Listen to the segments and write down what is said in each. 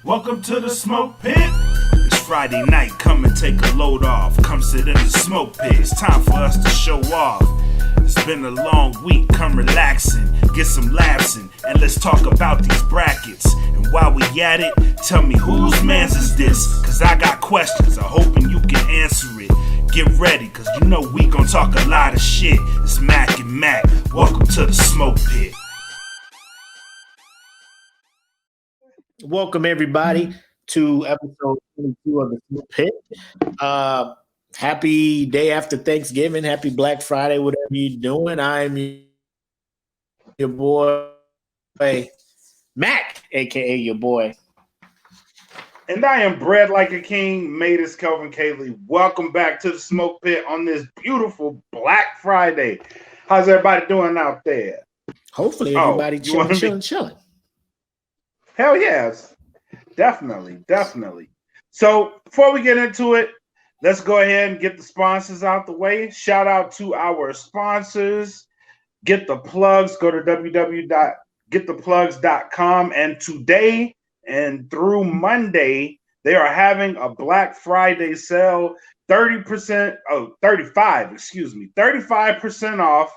Welcome to the Smoke Pit. It's Friday night, come and take a load off. Come sit in the Smoke Pit, it's time for us to show off. It's been a long week, come relaxing, get some laughs in, and let's talk about these brackets. And while we at it, tell me whose Manz is this? Cause I got questions, I'm hoping you can answer it. Get ready, cause you know we gon' talk a lot of shit. It's Makk and Mac, welcome to the Smoke Pit. Welcome everybody to episode 22 of the Smoke Pit. Happy day after Thanksgiving. Happy Black Friday, whatever you're doing. I'm your boy, Mac, aka your boy. And I am bred like a king, made as Kelvin Cayley. Welcome back to the Smoke Pit on this beautiful Black Friday. How's everybody doing out there? Hopefully everybody chilling. Hell yes. Definitely. So before we get into it, let's go ahead and get the sponsors out the way. Shout out to our sponsors. Get the plugs. Go to www.gettheplugs.com. And today and through Monday, they are having a Black Friday sale. 35% off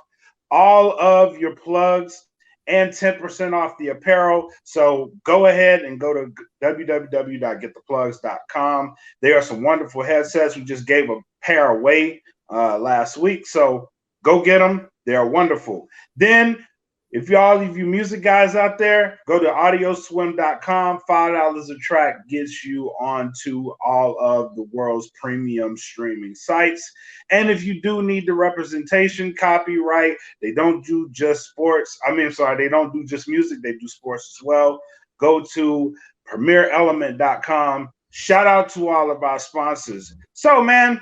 all of your plugs and 10% off the apparel. So go ahead and go to www.gettheplugs.com. There are some wonderful headsets. We just gave a pair away last week. So go get them. They are wonderful. Then, if you music guys out there, go to audioswim.com. $5 a track gets you onto all of the world's premium streaming sites. And if you do need the representation, copyright, they don't do just they don't do just music, they do sports as well. Go to premierelement.com. Shout out to all of our sponsors. So, man,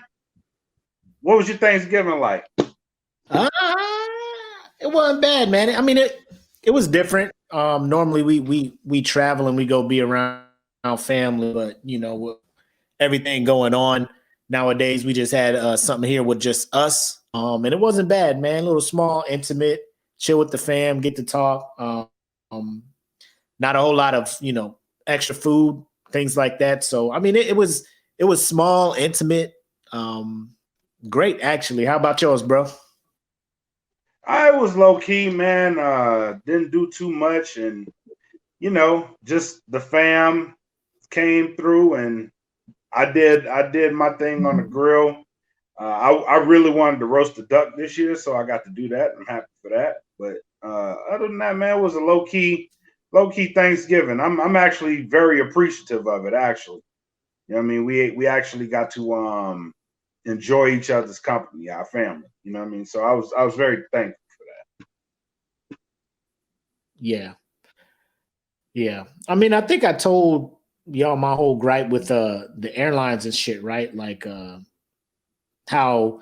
what was your Thanksgiving like? It wasn't bad, man. I mean, it was different. Normally we travel and we go be around our family, but you know, with everything going on nowadays, we just had something here with just us. And it wasn't bad, man. A little small, intimate, chill with the fam, get to talk. Not a whole lot of, extra food, things like that. So I mean, it was small, intimate, great actually. How about yours, bro? I was low key, man. Didn't do too much, and just the fam came through, and I did my thing on the grill. I really wanted to roast a duck this year, so I got to do that. I'm happy for that. But other than that, man, it was a low key Thanksgiving. I'm actually very appreciative of it. Actually, I mean, we actually got to enjoy each other's company, our family. You know what I mean? So I was very thankful for that. Yeah. I mean, I think I told y'all my whole gripe with the airlines and shit, right? Like how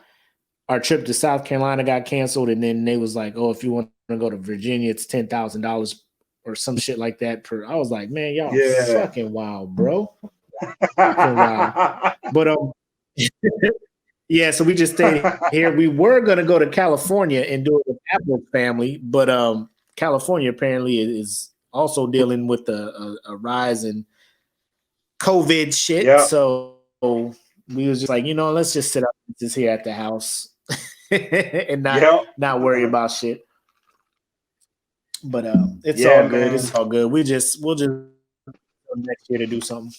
our trip to South Carolina got canceled, and then they was like, "Oh, if you want to go to Virginia, it's $10,000 or some shit like that." I was like, "Man, y'all fucking wild, bro." Fucking wild. But yeah, so we just stayed here. We were gonna go to California and do it with Apple's family, but California apparently is also dealing with a rise in COVID shit. Yep. So we was just like, let's just sit up just here at the house and not worry about shit. But it's all good. Man. It's all good. We'll just next year to do something.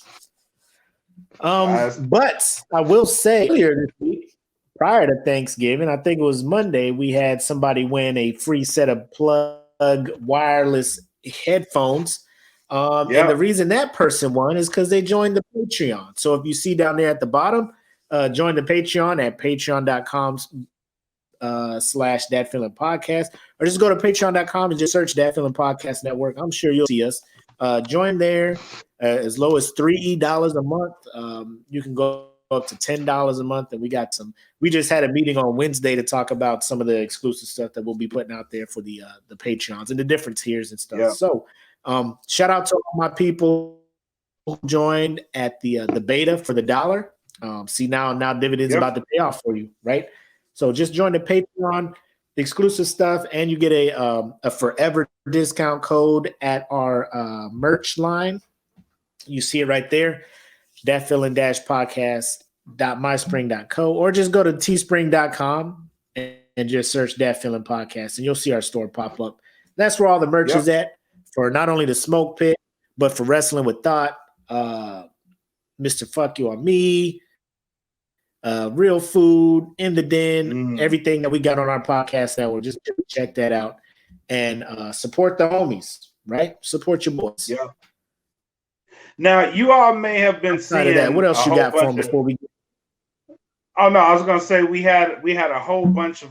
But I will say earlier this week, prior to Thanksgiving, I think it was Monday, we had somebody win a free set of plug wireless headphones. And the reason that person won is because they joined the Patreon. So if you see down there at the bottom, join the Patreon at patreon.com/DatFeelingPodcast, or just go to patreon.com and just search Dat Feeling Podcast Network. I'm sure you'll see us. Join there as low as $3 a month. You can go up to $10 a month, and we just had a meeting on Wednesday to talk about some of the exclusive stuff that we'll be putting out there for the Patreons and the different tiers and stuff. So shout out to all my people who joined at the beta for the $1. See now dividends about to pay off for you, right? So just join the Patreon, the exclusive stuff, and you get a forever discount code at our merch line. You see it right there. datfeeling-podcast.myspring.co, or just go to teespring.com and just search Dat Feeling Podcast, and you'll see our store pop up. That's where all the merch is at for not only the Smoke Pit, but for Wrestling with Thought, Mr. Fuck You on Me, Real Food, In the Den, everything that we got on our podcast network. Just check that out and support the homies, right? Support your boys. Yeah. Now, you all may have been seeing that. What else you got for them before we? Oh no, I was gonna say we had a whole bunch of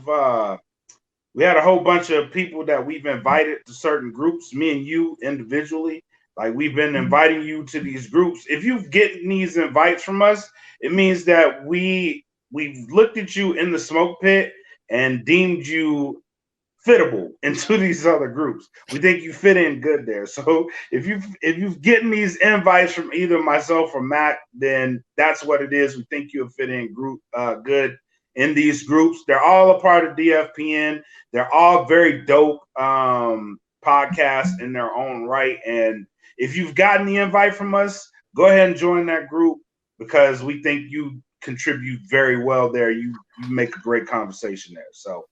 people that we've invited to certain groups. Me and you individually, like we've been inviting you to these groups. If you've getting these invites from us, it means that we've looked at you in the Smoke Pit and deemed you fittable into these other groups. We think you fit in good there. So if you've getting these invites from either myself or Mac, then that's what it is. We think you'll fit in good in these groups. They're all a part of DFPN. They're all very dope podcasts in their own right. And if you've gotten the invite from us, go ahead and join that group because we think you contribute very well there. You make a great conversation there. So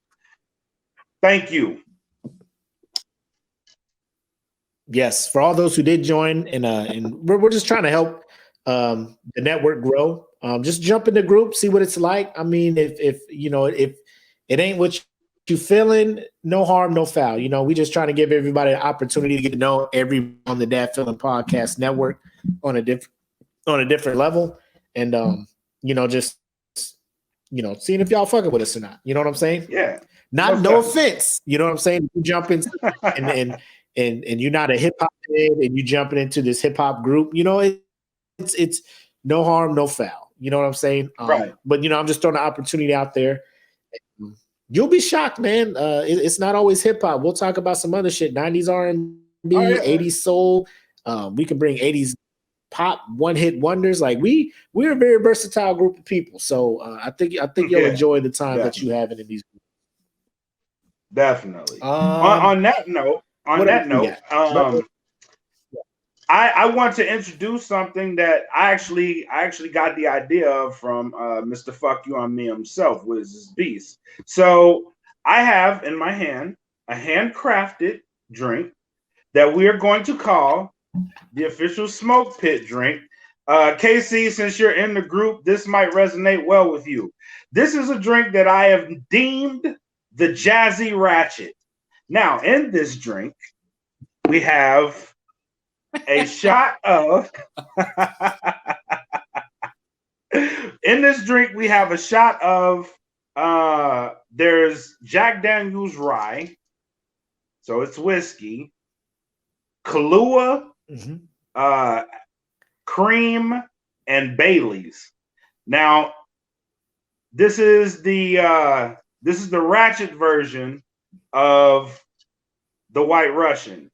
thank you. Yes, for all those who did join, and we're just trying to help the network grow. Just jump in the group, see what it's like. I mean, if it ain't what you feeling, no harm, no foul. We just trying to give everybody an opportunity to get to know everyone on the Dat Feeling Podcast Network on a different level, and just seeing if y'all fucking with us or not. You know what I'm saying? Yeah. No offense. You know what I'm saying? You jump in and you're not a hip hop head and you jumping into this hip hop group. It's no harm, no foul. You know what I'm saying? Right. But I'm just throwing an opportunity out there. You'll be shocked, man. It's not always hip hop. We'll talk about some other shit. 90s R&B, 80s soul. We can bring 80s pop, one hit wonders. Like we're a very versatile group of people. So I think you'll enjoy the time that you have in these groups. Definitely. On that note, I want to introduce something that I actually got the idea of from Mr. Fuck You on Me himself, with his beast. So I have in my hand a handcrafted drink that we are going to call the official Smoke Pit drink. KC, since you're in the group, this might resonate well with you. This is a drink that I have deemed the Jazzy Ratchet. Now, in this drink, we have a shot of in this drink, we have a shot of there's Jack Daniel's rye, so it's whiskey, Kahlua, cream, and Bailey's. Now, this is the ratchet version of the White Russian.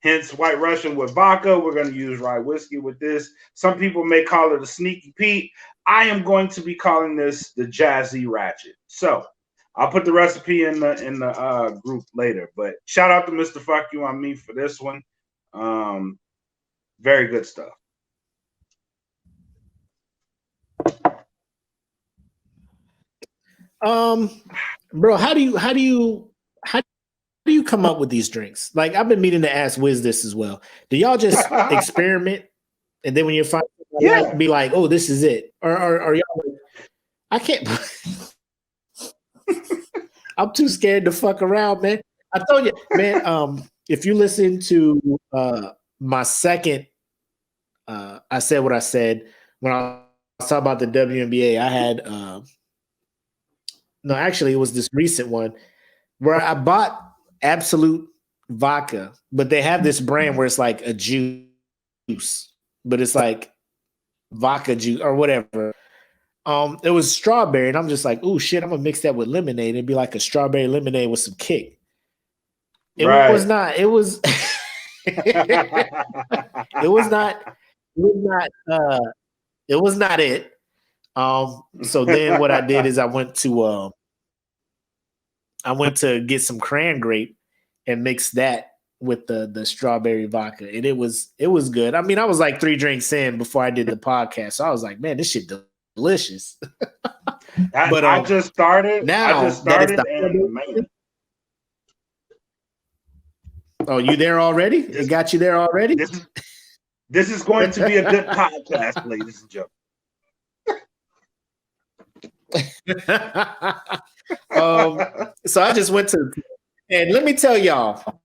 Hence, White Russian with vodka. We're going to use rye whiskey with this. Some people may call it a Sneaky Pete. I am going to be calling this the Jazzy Ratchet. So I'll put the recipe in the group later. But shout out to Mr. Fuck You on Me for this one. Very good stuff. Bro, how do you come up with these drinks? Like, I've been meaning to ask Wiz this as well. Do y'all just experiment and then when you find be like, oh, this is it? Or are y'all like, I can't I'm too scared to fuck around, man. I told you, man, if you listen to my second I said what I said when I was talking about the WNBA, I had no, actually it was this recent one where I bought Absolute vodka, but they have this brand where it's like a juice, but it's like vodka juice or whatever. It was strawberry, and I'm just like, oh shit, I'm gonna mix that with lemonade. It'd be like a strawberry lemonade with some kick. It was not. It was. It was not. It was not it. So then what I did is I went to get some cran grape and mix that with the strawberry vodka, and it was good. I mean, I was like 3 drinks in before I did the podcast, so I was like, man, this shit delicious. But I just started. Now I just started, and man. Oh, you there already? It got you there already? This is going to be a good podcast, ladies and gentlemen. So I just went to, and let me tell y'all,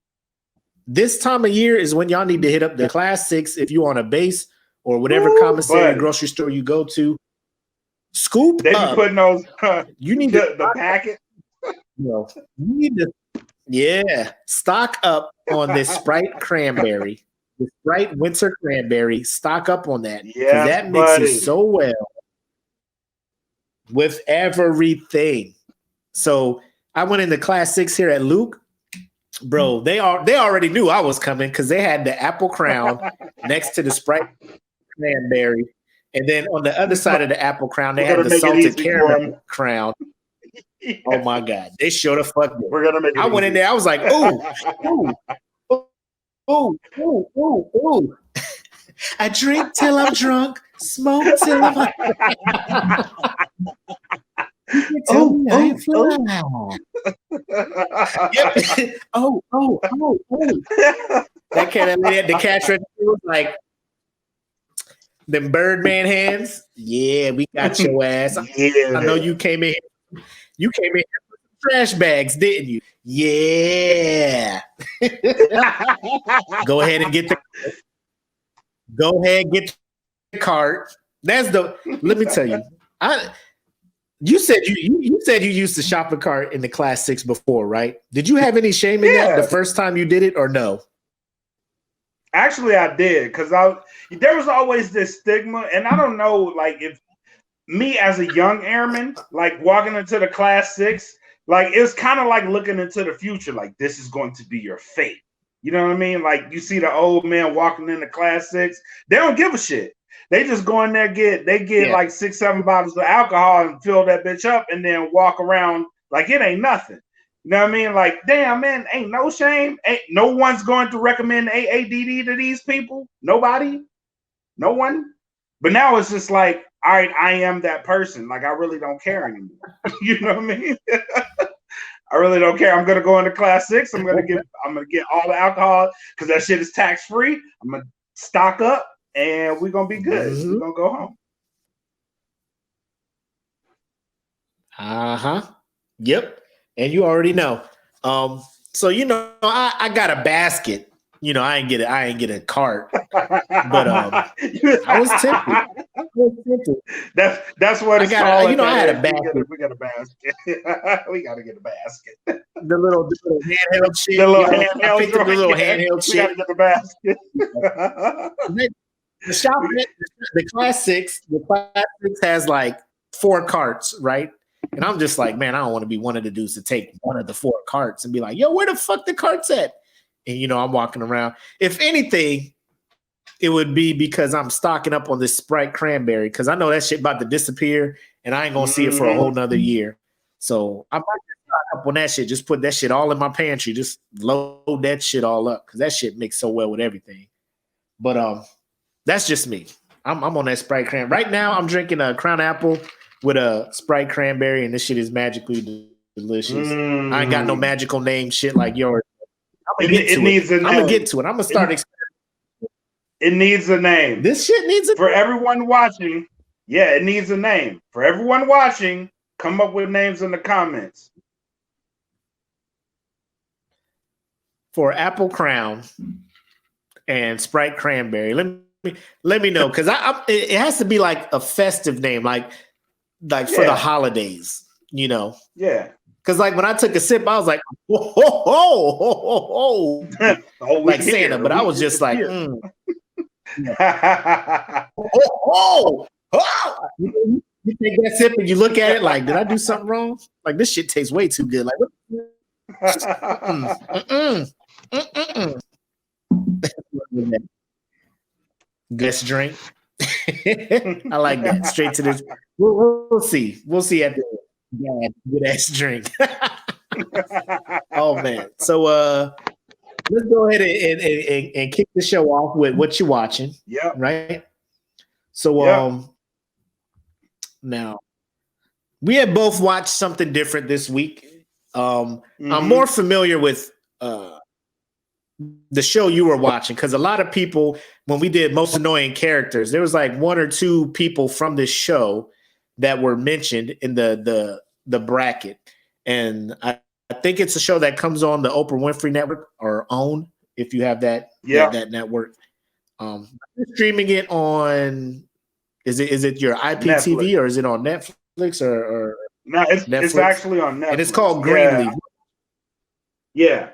this time of year is when y'all need to hit up the Class 6 if you on a base or whatever commissary grocery store you go to. Scoop they up. Be putting those. You need the packet. You need to stock up on this Sprite cranberry, the Sprite winter cranberry. Stock up on that. Yeah, that mixes so well with everything. So I went into Class 6 here at Luke. Bro, they already knew I was coming because they had the apple crown next to the Sprite cranberry. And then on the other side of the apple crown, they had the salted caramel crown. Oh my God. They showed the fuck. We're gonna make it I went in there, I was like, ooh. I drink till I'm drunk, smoke till I'm Yep. That kind of lady at the cash register was like, them Birdman hands. Yeah, we got your ass. Yeah. I know you came in. You came in with some trash bags, didn't you? Yeah. Go ahead and get the cart. Let me tell you. You said you used the shopping cart in the Class 6 before, right? Did you have any shame in that the first time you did it or no? Actually, I did, because there was always this stigma, and I don't know, like, if me as a young airman, like walking into the Class 6, like it's kind of like looking into the future, like this is going to be your fate. You know what I mean? Like you see the old man walking into Class 6, they don't give a shit. They just go in there, get like 6-7 bottles of alcohol and fill that bitch up, and then walk around like it ain't nothing. You know what I mean? Like, damn, man, ain't no shame. Ain't no one's going to recommend AADD to these people. Nobody. No one. But now it's just like, all right, I am that person. Like, I really don't care anymore. You know what I mean? I really don't care. I'm gonna go into Class 6. I'm gonna get all the alcohol because that shit is tax free. I'm gonna stock up, and we're gonna be good. We're gonna go home. Yep. And you already know. So I got a basket. I ain't get a cart. But I was tempted. That's what it's called. I had a basket. We got a basket. We gotta get a basket. The little handheld shit. The little handheld. I picked up the little handheld shit. We gotta get the basket. The Class 6 has like 4 carts, right? And I'm just like, man, I don't want to be one of the dudes to take one of the 4 carts and be like, yo, where the fuck the carts at? And, I'm walking around. If anything, it would be because I'm stocking up on this Sprite cranberry because I know that shit about to disappear and I ain't going to see it for a whole nother year. So I might just stock up on that shit. Just put that shit all in my pantry. Just load that shit all up because that shit mixes so well with everything. But that's just me. I'm on that Sprite cranberry. Right now, I'm drinking a Crown Apple with a Sprite cranberry, and this shit is magically delicious. I ain't got no magical name shit like yours. I'm gonna get to it. I'm gonna start. It needs a name. This shit needs a for everyone watching. Yeah, it needs a name for everyone watching. Come up with names in the comments. For Apple Crown and Sprite cranberry. Let me know because it has to be like a festive name, like for the holidays, Yeah. Because like when I took a sip, I was like, whoa. Like Santa, but I was just like, You take that sip and you look at it like, did I do something wrong? Like this shit tastes way too good. Like, Guest drink. I like that. Straight to this. We'll see. We'll see at the good ass drink. Oh man. So let's go ahead and kick the show off with what you watching. Yep. Right. So Yep. now we had both watched something different this week. I'm more familiar with the show you were watching because a lot of people, when we did most annoying characters, there was like one or two people from this show that were mentioned in the bracket, and I think it's a show that comes on the Oprah Winfrey Network or OWN if you have that that network. Streaming it on is it your IPTV Netflix. Or is it on Netflix or no? It's actually on Netflix, and it's called Greenleaf. Yeah.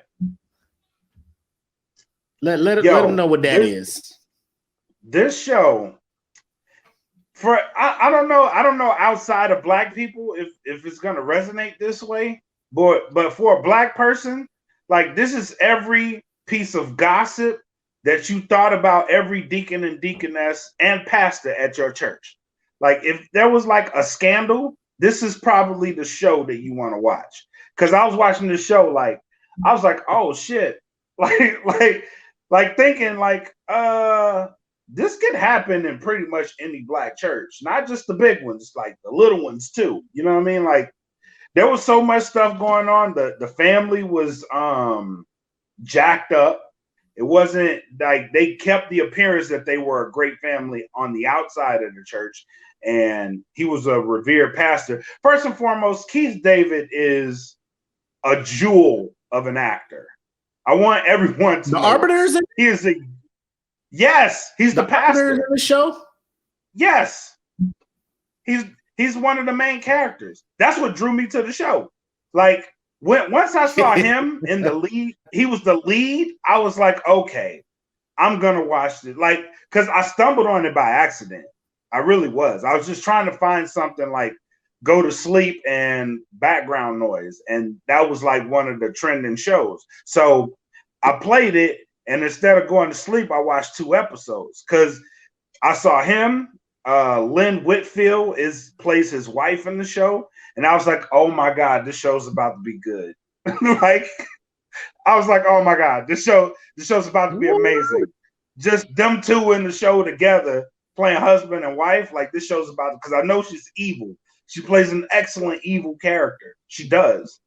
Let them know what that is. This show, I don't know outside of Black people if it's gonna resonate this way, but for a Black person, like this is every piece of gossip that you thought about every deacon and deaconess and pastor at your church. Like if there was like a scandal, this is probably the show that you want to watch. Because I was watching this show, like I was like, oh shit, like thinking like this could happen in pretty much any Black church, not just the big ones, like the little ones too. You know what I mean? Like there was so much stuff going on. The family was jacked up. It wasn't like they kept the appearance that they were a great family on the outside of the church, and he was a revered pastor. First and foremost, Keith David is a jewel of an actor. I want everyone to know. Arbiters? He is yes, he's the pastor in the show. Yes, he's one of the main characters. That's what drew me to the show. Like once I saw him in the lead, he was the lead. I was like, okay, I'm gonna watch it. Like, because I stumbled on it by accident. I really was. I was just trying to find something like go to sleep and background noise, and that was like one of the trending shows. So I played it, and instead of going to sleep, I watched 2 episodes because I saw him. Lynn Whitfield plays his wife in the show, and I was like, "Oh my god, this show's about to be good!" Like, I was like, "Oh my god, this show's about to be amazing." Just them two in the show together, playing husband and wife. Like this show's about because I know she's evil. She plays an excellent evil character. She does,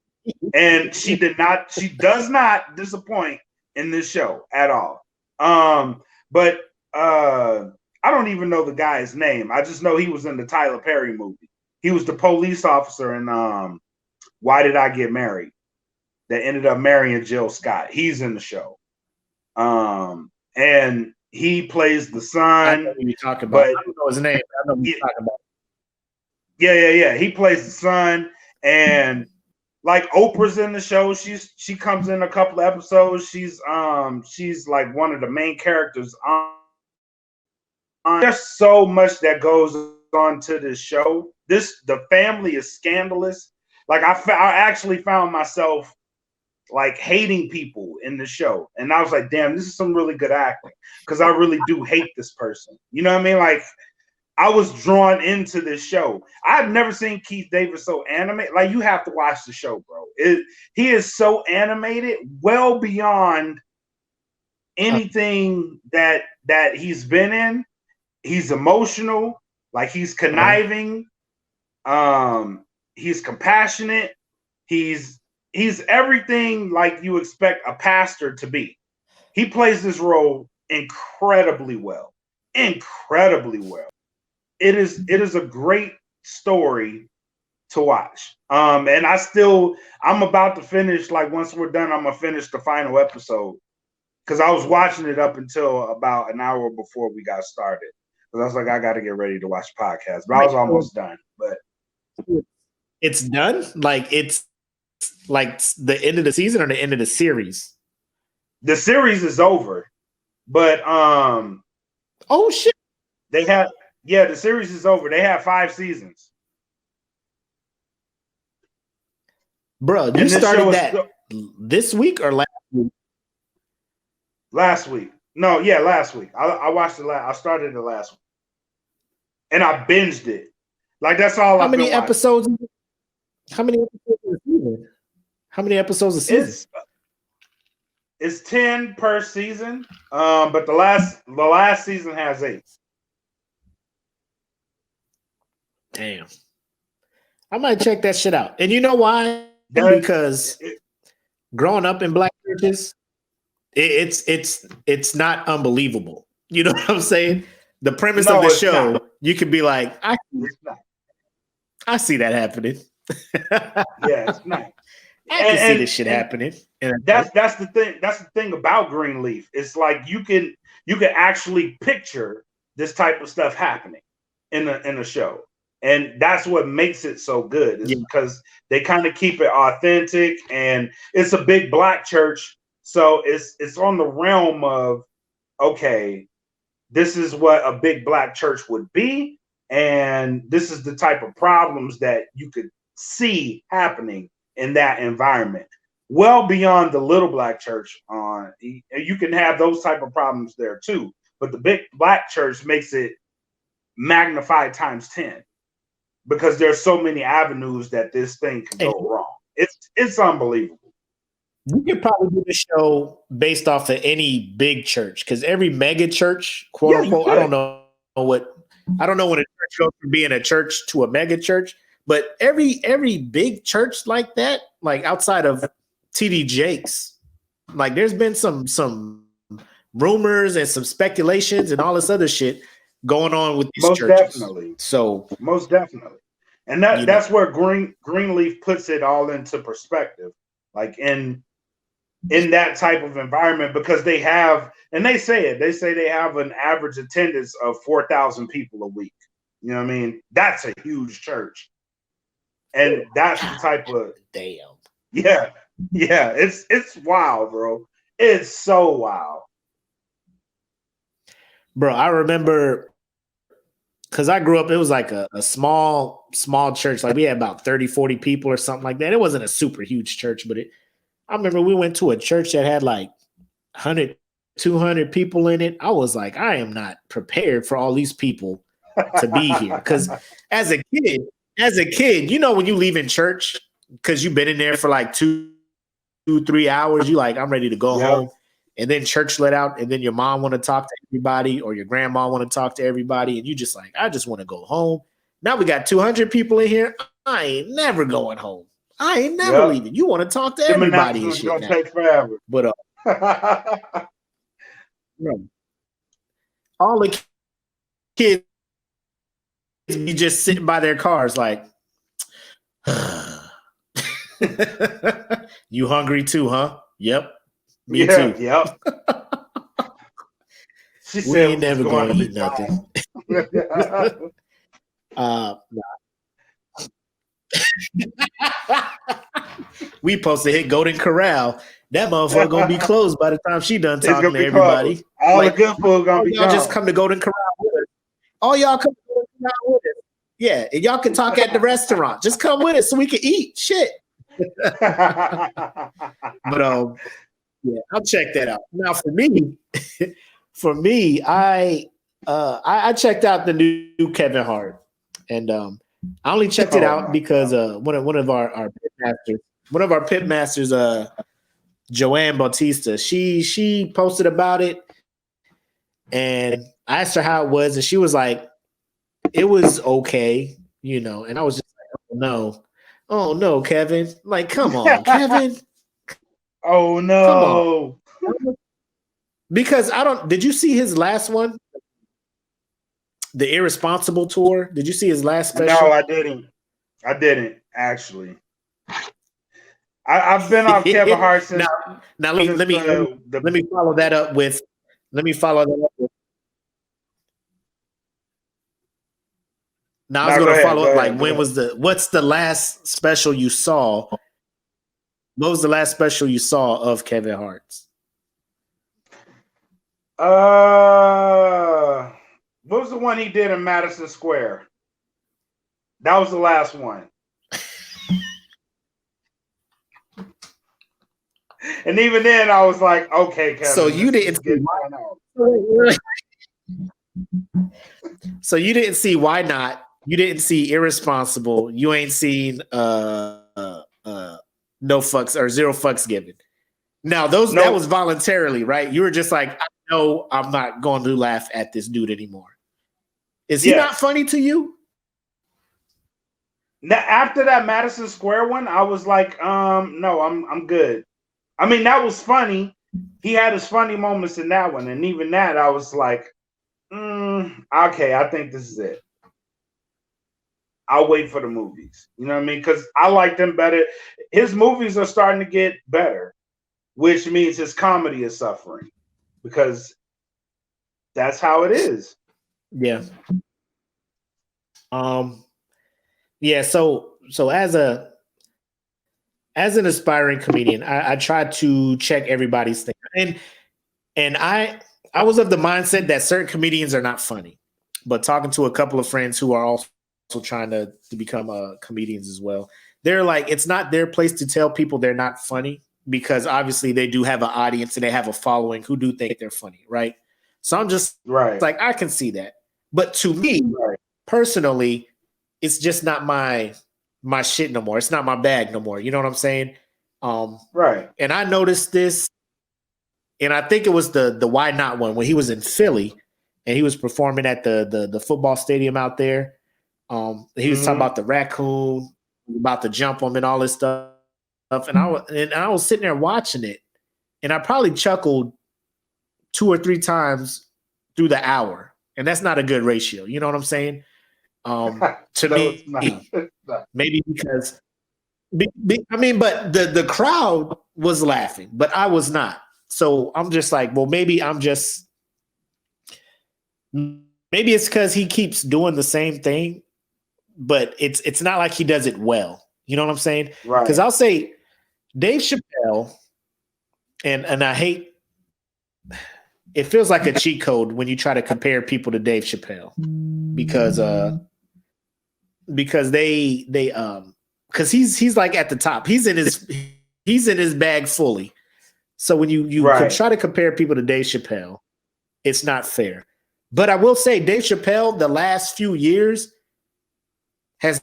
and she does not disappoint in this show at all. But I don't even know the guy's name. I just know he was in the Tyler Perry movie. He was the police officer in Why Did I Get Married? That ended up marrying Jill Scott. He's in the show. And he plays the son. I know who you're talking about. I don't know his name. I know who you're talking about. Yeah. He plays the son. And like Oprah's in the show. She comes in a couple of episodes. She's like one of the main characters there's so much that goes on to this show. The family is scandalous. Like I actually found myself like hating people in the show, and I was like, "Damn, this is some really good acting." Because I really do hate this person. You know what I mean? Like I was drawn into this show. I've never seen Keith David so animated. Like you have to watch the show, bro. He is so animated, well beyond anything that he's been in. He's emotional, like he's conniving, he's compassionate, he's everything like you expect a pastor to be. He plays this role incredibly well. Incredibly well. It is a great story to watch. And I'm about to finish, like once we're done, I'm gonna finish the final episode. Because I was watching it up until about an hour before we got started. Because I was like, I got to get ready to watch the podcast. But I was almost done. But it's done? Like it's like the end of the season or the end of the series? The series is over. But oh shit. The series is over. They have 5 seasons. Bro, you started that this week or last week? Last week. No, yeah, last week. I watched it I started it last week. And I binged it. Like that's all How many episodes? How many episodes of the season? How many episodes a season? It's 10 per season, but the last season has 8. Damn. I might check that shit out. And you know why? Because growing up in black churches, it's not unbelievable. You know what I'm saying? The premise of the show, you could be like, I see that happening. Yeah, it's not. I can see this shit happening. That's the thing. That's the thing about Greenleaf. It's like you can actually picture this type of stuff happening in a show, and that's what makes it so good. Is because they kind of keep it authentic, and it's a big black church, so it's on the realm of, okay, this is what a big black church would be, and this is the type of problems that you could see happening in that environment. Well beyond the little black church, you can have those type of problems there too. But the big black church makes it magnified times 10 because there's so many avenues that this thing can go wrong. It's unbelievable. You could probably do the show based off of any big church because every mega church, quote unquote, I don't know what a church goes from being a church to a mega church, but every big church like that, like outside of TD Jakes, like there's been some rumors and some speculations and all this other shit going on with these churches. Definitely. So most definitely. And that's where Greenleaf puts it all into perspective. Like in that type of environment, because they have, and they say they have an average attendance of 4,000 people a week. You know what I mean? That's a huge church. And that's the type of Yeah. It's wild, bro. It's so wild. Bro, I remember because I grew up, it was like a small church. Like we had about 30, 40 people or something like that. It wasn't a super huge church, but I remember we went to a church that had like 100, 200 people in it. I was like, I am not prepared for all these people to be here. Because as a kid, you know, when you leave in church, because you've been in there for like 2-3 hours, you like, I'm ready to go home. And then church let out, and then your mom want to talk to everybody, or your grandma want to talk to everybody, and you just like, I just want to go home. Now we got 200 people in here. I ain't never going home. I ain't never leaving. You want to talk to everybody and shit. Gonna take forever. But all the kids be just sitting by their cars like, you hungry too, huh? Yep. Me too. Yep. We ain't never going to eat nothing. We supposed to hit Golden Corral. That motherfucker gonna be closed by the time she done talking to everybody. Closed. All like, the good food gonna be y'all gone. just come to Golden Corral with us. All y'all come to Golden Corral with us. Yeah, and y'all can talk at the restaurant. Just come with us so we can eat. Shit. But yeah, I'll check that out. Now for me, I checked out the new Kevin Hart, and I only checked it out because one of our pit masters, Joanne Bautista, she posted about it, and I asked her how it was, and she was like, it was okay, you know, and I was just like, oh no, Kevin, like, come on, Kevin. Oh no. Because did you see his last one? The Irresponsible tour? Did you see his last special? No, I didn't actually. I've been off Kevin Hart since. Now let me follow that up with. Now I was going to follow up. Like, what's the last special you saw? What was the last special you saw of Kevin Hart's? What was the one he did in Madison Square? That was the last one. And even then, I was like, okay, Kevin. So you didn't see So you didn't see Why Not? You didn't see Irresponsible. You ain't seen No Fucks or Zero Fucks Given. Now that was voluntarily, right? You were just like, I know I'm not going to laugh at this dude anymore. Is he not funny to you? Now, after that Madison Square one, I was like, no, I'm good. I mean, that was funny. He had his funny moments in that one, and even that, I was like, okay, I think this is it. I'll wait for the movies. You know what I mean? Because I like them better. His movies are starting to get better, which means his comedy is suffering because that's how it is. Yeah. Yeah. So as an aspiring comedian, I try to check everybody's thing, and I was of the mindset that certain comedians are not funny, but talking to a couple of friends who are also trying to become comedians as well, they're like, it's not their place to tell people they're not funny because obviously they do have an audience and they have a following who do think they're funny, right? So I'm just like, I can see that, but to me personally, it's just not my shit no more. It's not my bag no more. You know what I'm saying? Right. And I noticed this, and I think it was the Why Not one when he was in Philly and he was performing at the football stadium out there. He was talking about the raccoon, about to jump him and all this stuff. And I was sitting there watching it, and I probably chuckled 2 or 3 times through the hour. And that's not a good ratio. You know what I'm saying? To me, maybe because I mean, but the crowd was laughing, but I was not. So I'm just like, well, maybe it's because he keeps doing the same thing, but it's not like he does it well. You know what I'm saying? Right. Because I'll say Dave Chappelle, and I hate, it feels like a cheat code when you try to compare people to Dave Chappelle because he's like at the top. He's in his bag fully. So when you try to compare people to Dave Chappelle, it's not fair. But I will say Dave Chappelle, the last few years, has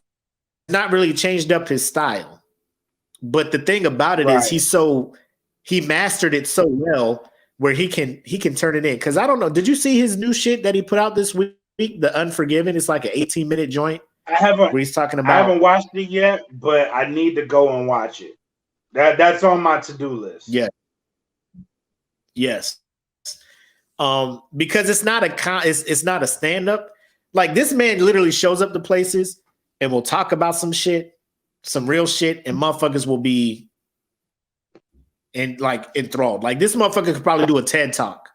not really changed up his style. But the thing about it is he mastered it so well where he can turn it in. Because I don't know, did you see his new shit that he put out this week? The Unforgiven. It's like an 18-minute joint. I haven't. Where he's talking about. I haven't watched it yet, but I need to go and watch it. That's on my to-do list. Yeah. Yes. Because it's not a stand-up. Like this man literally shows up to places and will talk about some shit, some real shit, and motherfuckers will be enthralled. Like this motherfucker could probably do a TED talk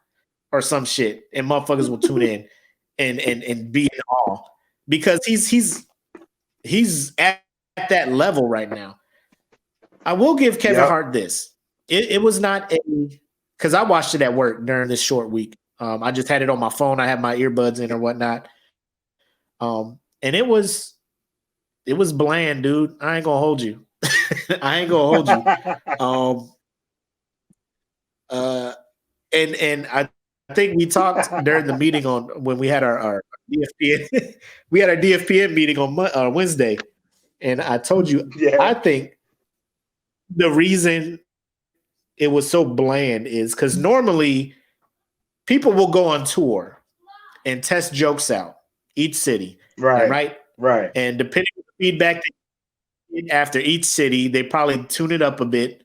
or some shit, and motherfuckers will tune in and be in awe because he's at that level right now. I will give Kevin Hart this. It was not because I watched it at work during this short week. I just had it on my phone. I had my earbuds in or whatnot. And it was bland, dude. I ain't gonna hold you. I ain't gonna hold you. And I think we talked during the meeting when we had our DFPN. We had our DFPN meeting on Wednesday, and I told you I think the reason it was so bland is because normally people will go on tour and test jokes out each city, right, and depending on the feedback they get after each city, they probably tune it up a bit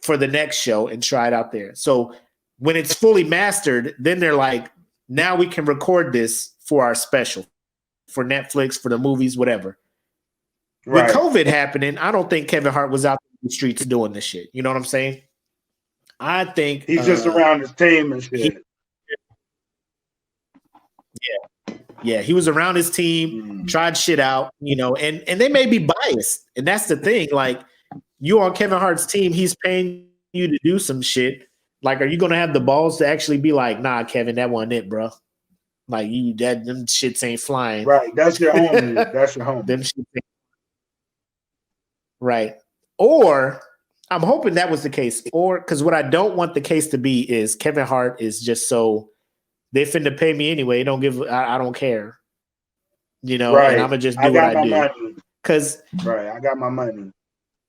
for the next show and try it out there. So when it's fully mastered, then they're like, now we can record this for our special, for Netflix, for the movies, whatever. With COVID happening, I don't think Kevin Hart was out in the streets doing this shit. You know what I'm saying? I think he's just around his team and shit. Yeah, he was around his team, tried shit out, and they may be biased. And that's the thing. Like, you on Kevin Hart's team, he's paying you to do some shit. Like, are you gonna have the balls to actually be like, nah, Kevin, that wasn't it, bro? Like them shits ain't flying. Right. That's your homie. That's your homie. Them shits ain't. Right. Or I'm hoping that was the case. Or because what I don't want the case to be is Kevin Hart is just so they finna pay me anyway. I don't care. And I'm gonna just do what I do. Because I got my money.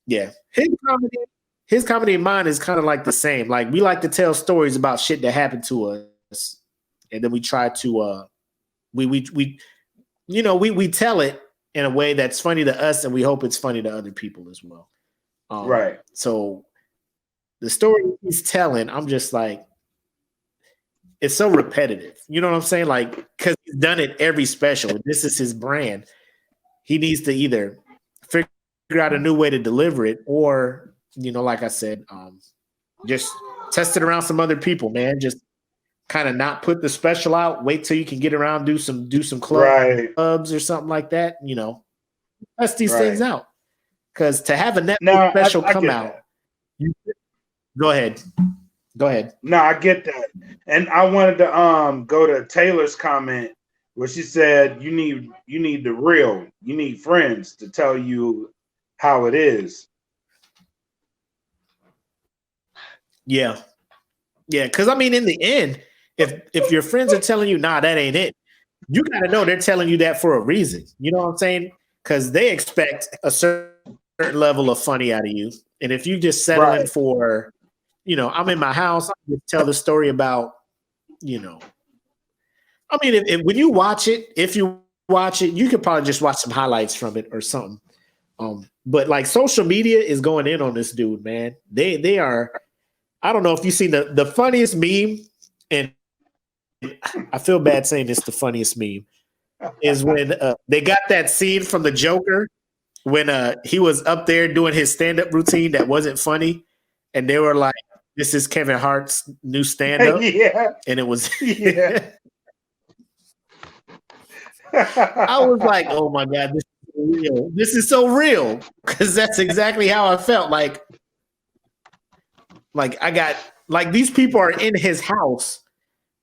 Yeah. His comedy, his comedy and mine is kind of like the same. Like we like to tell stories about shit that happened to us, and then we try to we tell it in a way that's funny to us, and we hope it's funny to other people as well. Right. So the story he's telling, I'm just like, it's so repetitive. You know what I'm saying? Like, because he's done it every special. This is his brand. He needs to either figure out a new way to deliver it, or, like I said, just test it around some other people, man. Just kind of not put the special out. Wait till you can get around, do some clubs or something like that. Test these things out. Because to have a Netflix special come out, go ahead. No, I get that, and I wanted to go to Taylor's comment where she said you need the real, you need friends to tell you how it is. Yeah. Because I mean, in the end, if your friends are telling you, nah, that ain't it, you got to know they're telling you that for a reason. You know what I'm saying? Because they expect a certain level of funny out of you, and if you just settle in for, I'm in my house, I just tell the story about, I mean, when you watch it, you could probably just watch some highlights from it or something. But like social media is going in on this dude, man. They are. I don't know if you've seen the funniest meme, and I feel bad saying it's the funniest meme, is when they got that scene from the Joker when he was up there doing his stand-up routine that wasn't funny, and they were like, "This is Kevin Hart's new stand-up," and it was. I was like, "Oh my god, this is real! This is so real!" Because that's exactly how I felt. Like I got these people are in his house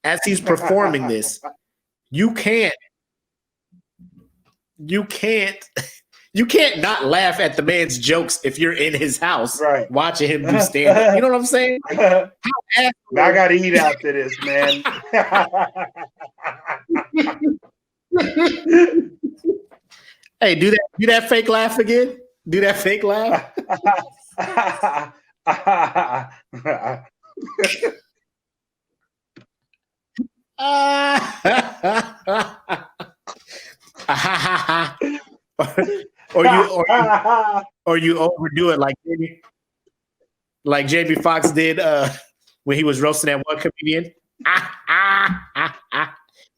as he's performing this. You can't not laugh at the man's jokes if you're in his house watching him do stand-up. You know what I'm saying? I gotta eat after this, man. Hey, do that fake laugh again. Do that fake laugh. or you overdo it like Jamie Foxx did when he was roasting that one comedian.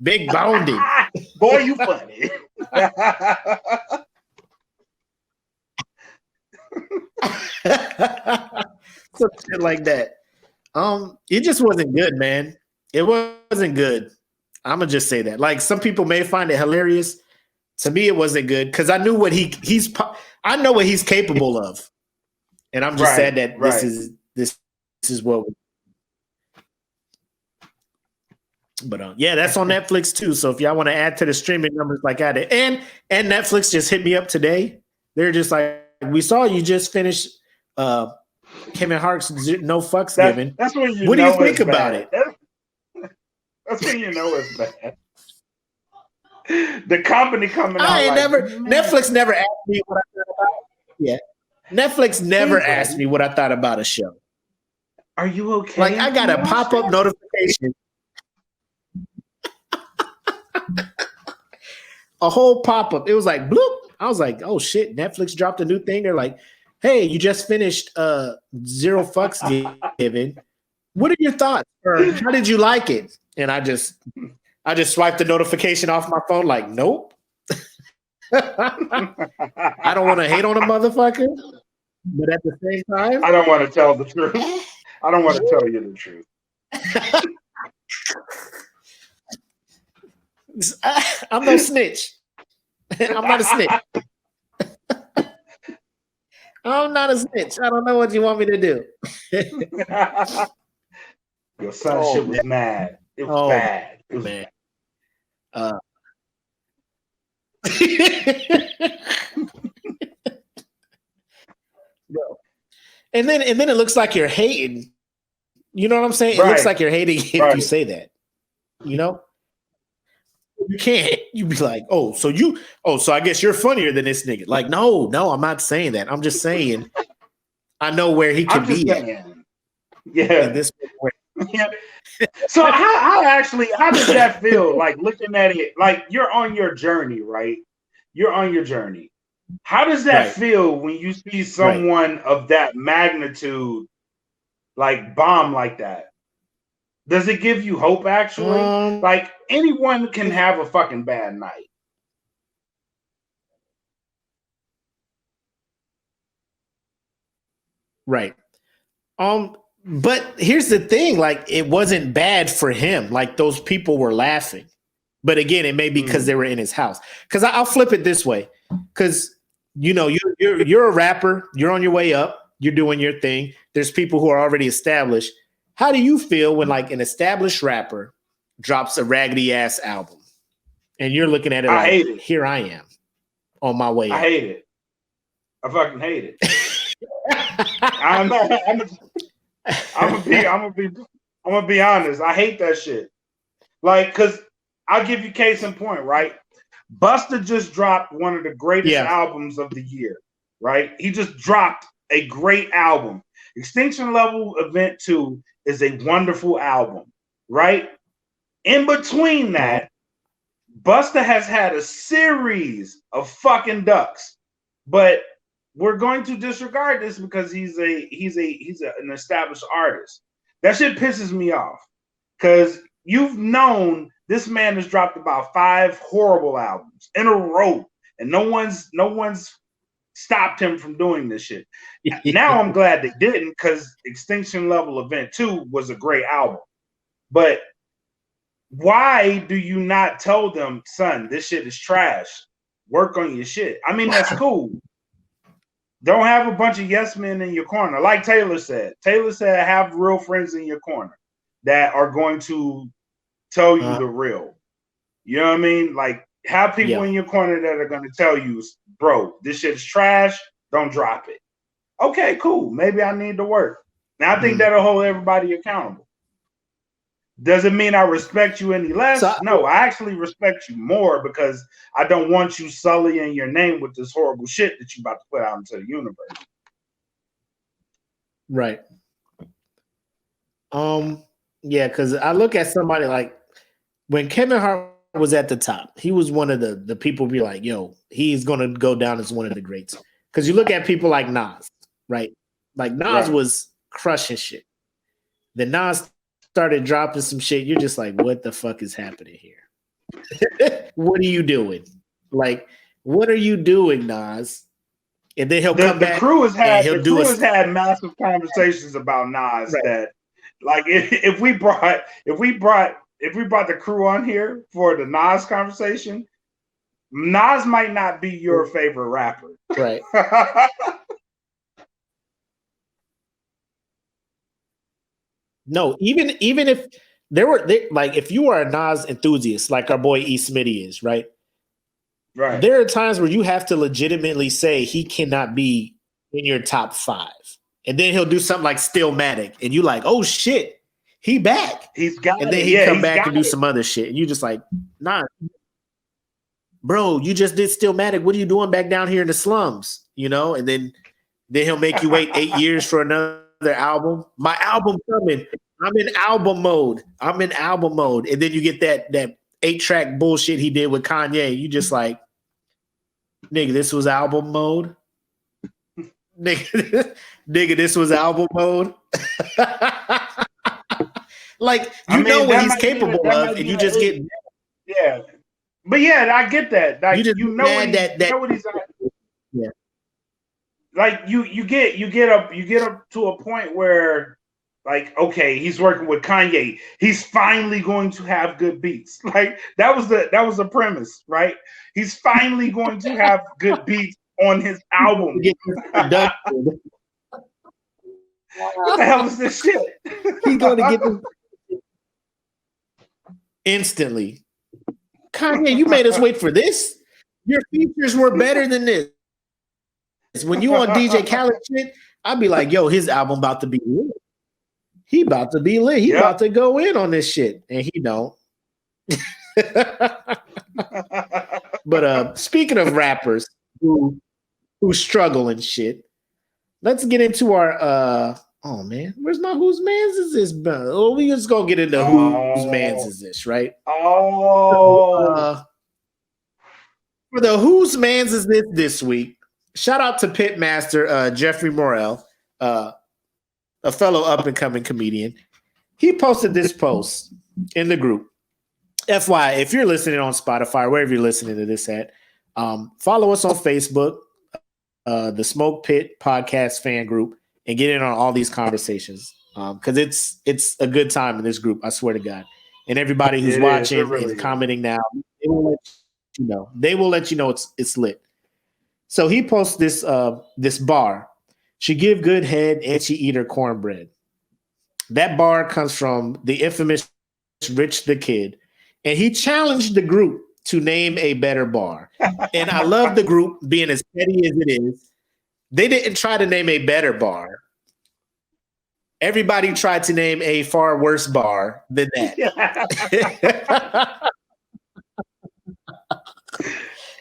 Big boned. Boy, you funny. Some shit like that. It just wasn't good, man. It wasn't good. I'm gonna just say that. Like, some people may find it hilarious. To me, it wasn't good because I knew what I know what he's capable of, and I'm just sad that this is what. But yeah, that's on Netflix too. So if y'all want to add to the streaming numbers like I did, and Netflix just hit me up today. They're just like, we saw you just finished Kevin Hart's No Fucks Given. That's when you what do know you think about it? That's when you know it's bad. The company coming out. Netflix never asked me what I thought about it. Yeah. Netflix never asked me what I thought about a show. Are you okay? Like, I got a pop-up notification. A whole pop-up. It was like bloop. I was like, oh shit, Netflix dropped a new thing. They're like, hey, you just finished Zero Fucks Given. What are your thoughts? Or how did you like it? And I just swiped the notification off my phone like, nope. I don't want to hate on a motherfucker, but at the same time, I don't want to tell the truth. I don't want to tell you the truth. I'm no snitch. I'm not a snitch. I'm not a snitch. I don't know what you want me to do. Your son shit was mad. It was bad. It was man. And then it looks like you're hating. You know what I'm saying? It looks like you're hating if you say that. You know? You can't. You be like, so I guess you're funnier than this nigga. Like, no, I'm not saying that. I'm just saying I know where he can I'm just be at saying. in Yeah. this way. Yeah. So how does that feel? Like looking at it, like you're on your journey, right? You're on your journey. How does that Right. feel when you see Right. someone of that magnitude like bomb like that? Does it give you hope actually? Like anyone can have a fucking bad night. Right. But here's the thing, like it wasn't bad for him. Like those people were laughing. But again, it may be because they were in his house. Because I'll flip it this way. Because you know, you're a rapper, you're on your way up, you're doing your thing. There's people who are already established. How do you feel when like an established rapper drops a raggedy ass album and you're looking at it I like, hate it. here I am on my way I up. hate it. I fucking hate it. I'm gonna be honest. I hate that shit. Like, cause I'll give you case in point, right? Busta just dropped one of the greatest albums of the year, right? He just dropped a great album. Extinction Level Event 2 is a wonderful album, right? In between that, Busta has had a series of fucking ducks, but we're going to disregard this because he's an established artist. That shit pisses me off because you've known this man has dropped about 5 horrible albums in a row, and no one's stopped him from doing this shit. Now I'm glad they didn't because Extinction Level Event 2 was a great album. But why do you not tell them, son, this shit is trash? Work on your shit. I mean, that's cool. Don't have a bunch of yes men in your corner. Like Taylor said. Taylor said, have real friends in your corner that are going to tell you the real. You know what I mean? Like, have people in your corner that are going to tell you, bro, this shit is trash. Don't drop it. Okay, cool. Maybe I need to work. Now, I think that'll hold everybody accountable. Does it mean I respect you any less? No, I actually respect you more because I don't want you sullying your name with this horrible shit that you're about to put out into the universe. Right. Yeah, because I look at somebody like when Kevin Hart was at the top, he was one of the people be like, yo, he's gonna go down as one of the greats. Because you look at people like Nas, right? Like Nas was crushing shit. Then Nas started dropping some shit. You're just like, what the fuck is happening here? What are you doing? Like, what are you doing, Nas? And then he'll come back. The crew has had massive conversations about Nas that, like, if we brought the crew on here for the Nas conversation, Nas might not be your favorite rapper. Right. No, even if if you are a Nas enthusiast, like our boy E. Smitty is, right? Right. There are times where you have to legitimately say he cannot be in your top 5. And then he'll do something like Stillmatic, and you like, oh shit, he back. He's got and then he come back and do some other shit. And you just like, nah. Bro, you just did Stillmatic. What are you doing back down here in the slums? You know, and then he'll make you wait 8 years for another album. My album coming. I'm in album mode. And then you get that 8-track bullshit he did with Kanye. You just like, nigga, this was album mode. nigga, this was album mode. Like, what he's capable of, and you just get But yeah, I get that. Like, you know what he's yeah. Like you get up to a point where, like, okay, he's working with Kanye. He's finally going to have good beats. Like that was the premise, right? He's finally going to have good beats on his album. What the hell is this shit? He's going to get this instantly. Kanye, you made us wait for this. Your features were better than this. When you on DJ Khaled shit, I'd be like, yo, his album about to be lit. He about to be lit. He about to go in on this shit. And he don't. But speaking of rappers who struggle and shit, let's get into our oh man, where's my whose man's is this? Oh, we just gonna get into whose man's is this, right? Oh, For the whose man's is this week, shout out to Pitmaster Jeffrey Morrell, a fellow up and coming comedian. He posted this post in the group. FYI, if you're listening on Spotify, wherever you're listening to this at, follow us on Facebook, the SmokePit podcast fan group, and get in on all these conversations because it's a good time in this group. I swear to God. And everybody who's watching and commenting now, they will let you know. They will let you know it's lit. So he posts this bar. She give good head and she eat her cornbread. That bar comes from the infamous Rich the Kid, and he challenged the group to name a better bar. And I love the group being as petty as it is. They didn't try to name a better bar. Everybody tried to name a far worse bar than that.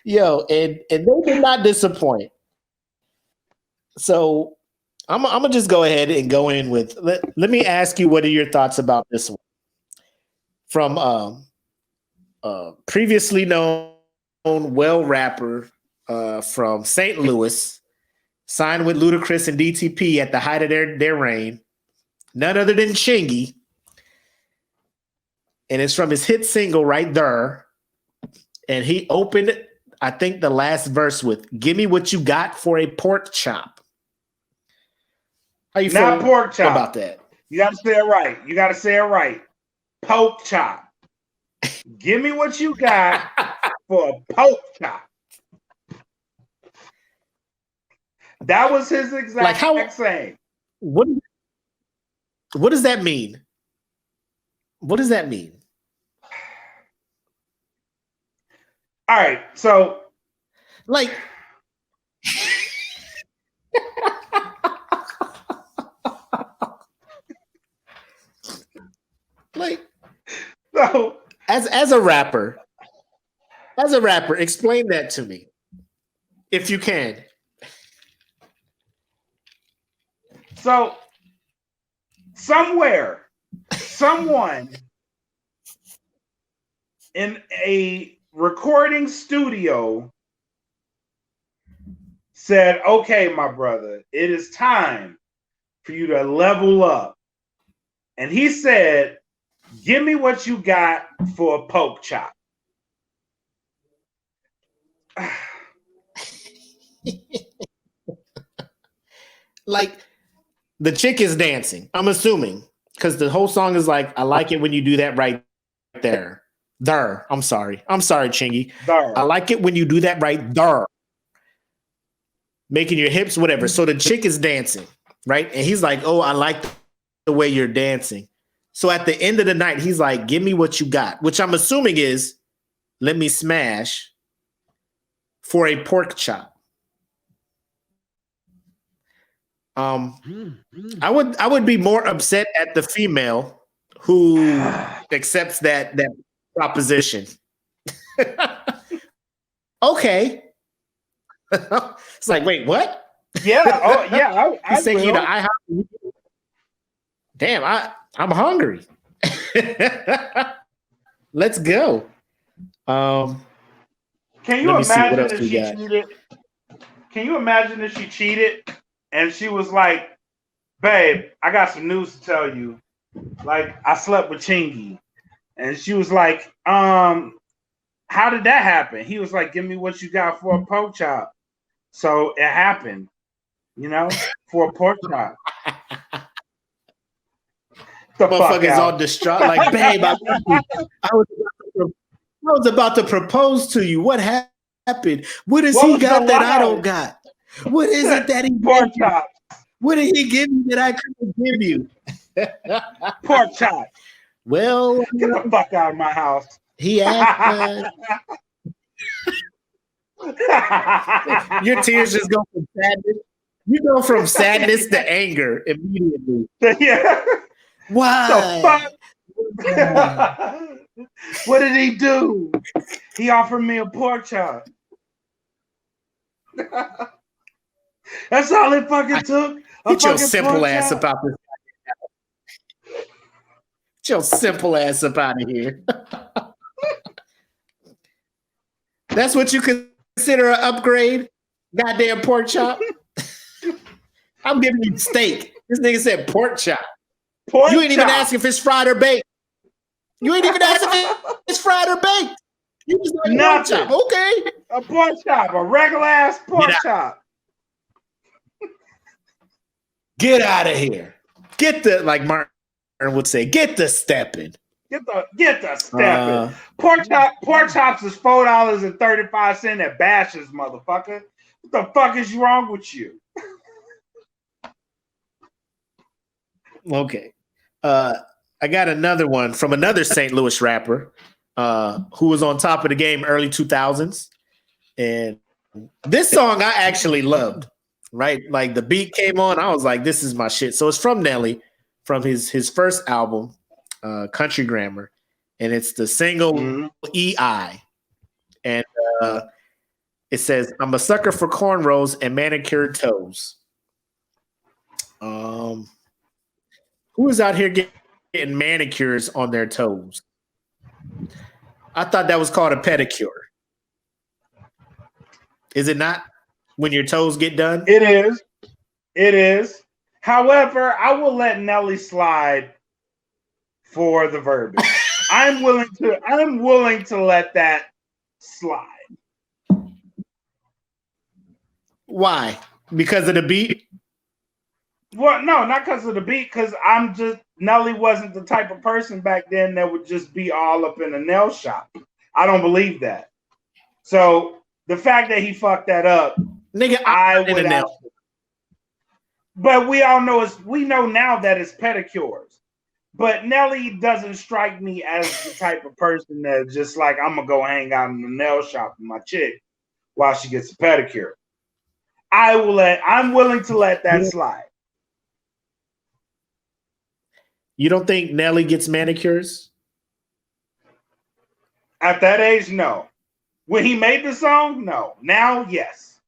Yo, and they did not disappoint. So I'm gonna just go ahead and go in with let me ask you, what are your thoughts about this one? From previously known rapper from St. Louis, signed with Ludacris and DTP at the height of their reign, none other than Chingy. And it's from his hit single Right There. And he opened, I think, the last verse with "Give me what you got for a pork chop." How you feel pork chop about that? You got to say it right. You got to say it right. Pork chop. Give me what you got for a pork chop. That was his exact saying. What does that mean? What does that mean? All right, so like so as a rapper, explain that to me if you can. So somewhere, someone in a recording studio said, "Okay, my brother, it is time for you to level up." And he said, "Give me what you got for a pork chop." Like, the chick is dancing, I'm assuming, because the whole song is like, "I like it when you do that right there." There. I'm sorry, Chingy. There. I like it when you do that right there. Making your hips, whatever. So the chick is dancing, right? And he's like, "Oh, I like the way you're dancing." So at the end of the night, he's like, "Give me what you got," which I'm assuming is, "Let me smash for a pork chop." I would be more upset at the female who accepts that proposition. Okay. It's like, wait, what? Yeah. Oh, yeah. I say, you know, damn, I'm hungry. Let's go. Can you imagine if she cheated? Can you imagine if she cheated and she was like, "Babe, I got some news to tell you. Like, I slept with Chingy." And she was like, "How did that happen?" He was like, "Give me what you got for a pork chop." So it happened, you know, for a pork chop. The motherfucker's all distraught, like, "Babe, I was about to propose to you. What happened? What does he got that I don't got? What is it that he pork chop? What did he give you that I couldn't give you?" Pork chop. Well, get the fuck out of my house. He asked. Your tears just go from sadness. You go from sadness to anger immediately. Yeah. Why? What did he do? He offered me a pork chop. That's all it fucking took. Get your simple ass up out this. Get your simple ass up out of here. That's what you consider an upgrade? Goddamn pork chop. I'm giving you steak. This nigga said pork chop. You ain't even asking if it's fried or baked. You ain't even asking if it's fried or baked. You just like pork chop. Okay. A pork chop, a regular ass pork chop. Get out of here. Get the, like Martin would say, get the stepping. Get the stepping. Pork chops is $4.35 at Bash's, motherfucker. What the fuck is wrong with you? Okay. I got another one from another St. Louis rapper who was on top of the game early 2000s. And this song I actually loved, right? Like the beat came on. I was like, this is my shit. So it's from Nelly, from his first album, Country Grammar. And it's the single EI. And it says, I'm a sucker for cornrows and manicured toes. Who is out here getting manicures on their toes? I thought that was called a pedicure. Is it not when your toes get done? It is. It is. However, I will let Nelly slide for the verbiage. I'm willing to let that slide. Why? Because of the beat? Well, no, not because of the beat, because Nelly wasn't the type of person back then that would just be all up in a nail shop. I don't believe that. So the fact that he fucked that up, nigga, I would ask. But we know now that it's pedicures. But Nelly doesn't strike me as the type of person that just like, I'm gonna go hang out in the nail shop with my chick while she gets a pedicure. I'm willing to let that slide. You don't think Nelly gets manicures? At that age, no. When he made the song, no. Now, yes.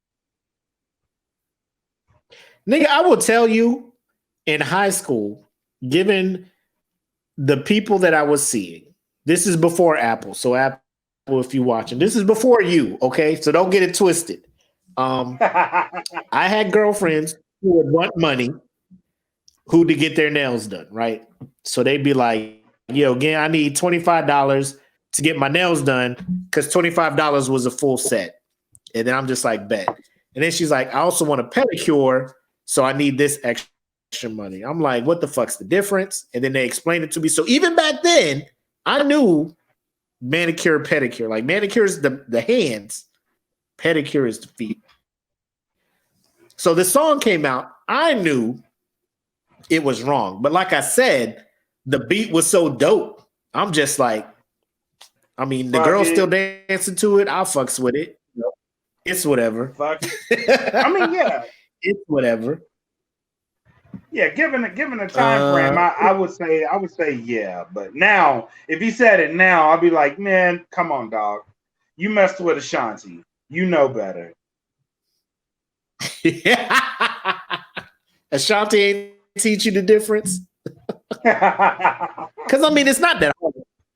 Nigga, I will tell you, in high school, given the people that I was seeing, this is before Apple. So Apple, if you're watching, this is before you, okay? So don't get it twisted. I had girlfriends who would want money who to get their nails done, right? So they'd be like, yo, again, I need $25 to get my nails done because $25 was a full set. And then I'm just like, bet. And then she's like, I also want a pedicure, so I need this extra money. I'm like, what the fuck's the difference? And then they explained it to me. So even back then, I knew manicure, pedicure. Like manicure is the hands, pedicure is the feet. So the song came out. I knew it was wrong. But like I said, the beat was so dope. I'm just like, I mean, the girl's still dancing to it. I'll fucks with it. It's whatever. Fuck it. I mean, yeah. It's whatever. Yeah, given a time frame, I would say yeah. But now, if he said it now, I'd be like, man, come on, dog. You messed with Ashanti. You know better. Ashanti ain't teach you the difference. Because I mean, it's not that hard.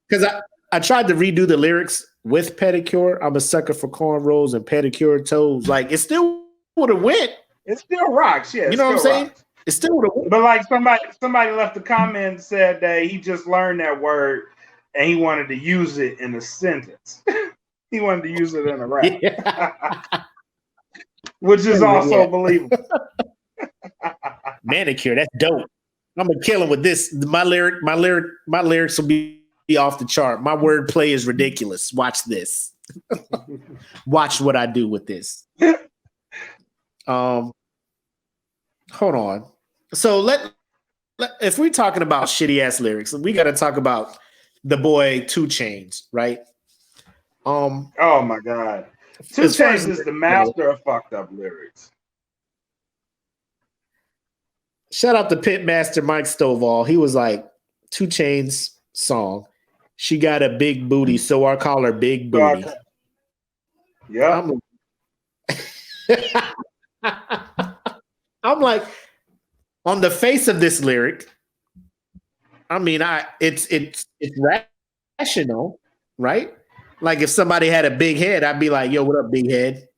Because I tried to redo the lyrics with pedicure. I'm a sucker for cornrows and pedicure toes. Like it still would have went. It still rocks. Yeah, you know what I'm saying? Rocks. It still would have went. But like somebody left a comment and said that he just learned that word and he wanted to use it in a sentence. He wanted to use it in a rap. Yeah. Which is also believable. Manicure, that's dope. I'm gonna kill him with this. My lyrics will be off the chart. My wordplay is ridiculous. Watch this. Watch what I do with this. Hold on. So if we're talking about shitty ass lyrics, we got to talk about the boy 2 Chainz, right? Oh my god, 2 Chainz is the master of fucked up lyrics. Shout out to Pitmaster Mike Stovall. He was like, 2 Chainz song. She got a big booty, so I call her Big Booty. Yeah. I'm like, on the face of this lyric, I mean, it's rational, right? Like if somebody had a big head, I'd be like, "Yo, what up, big head?"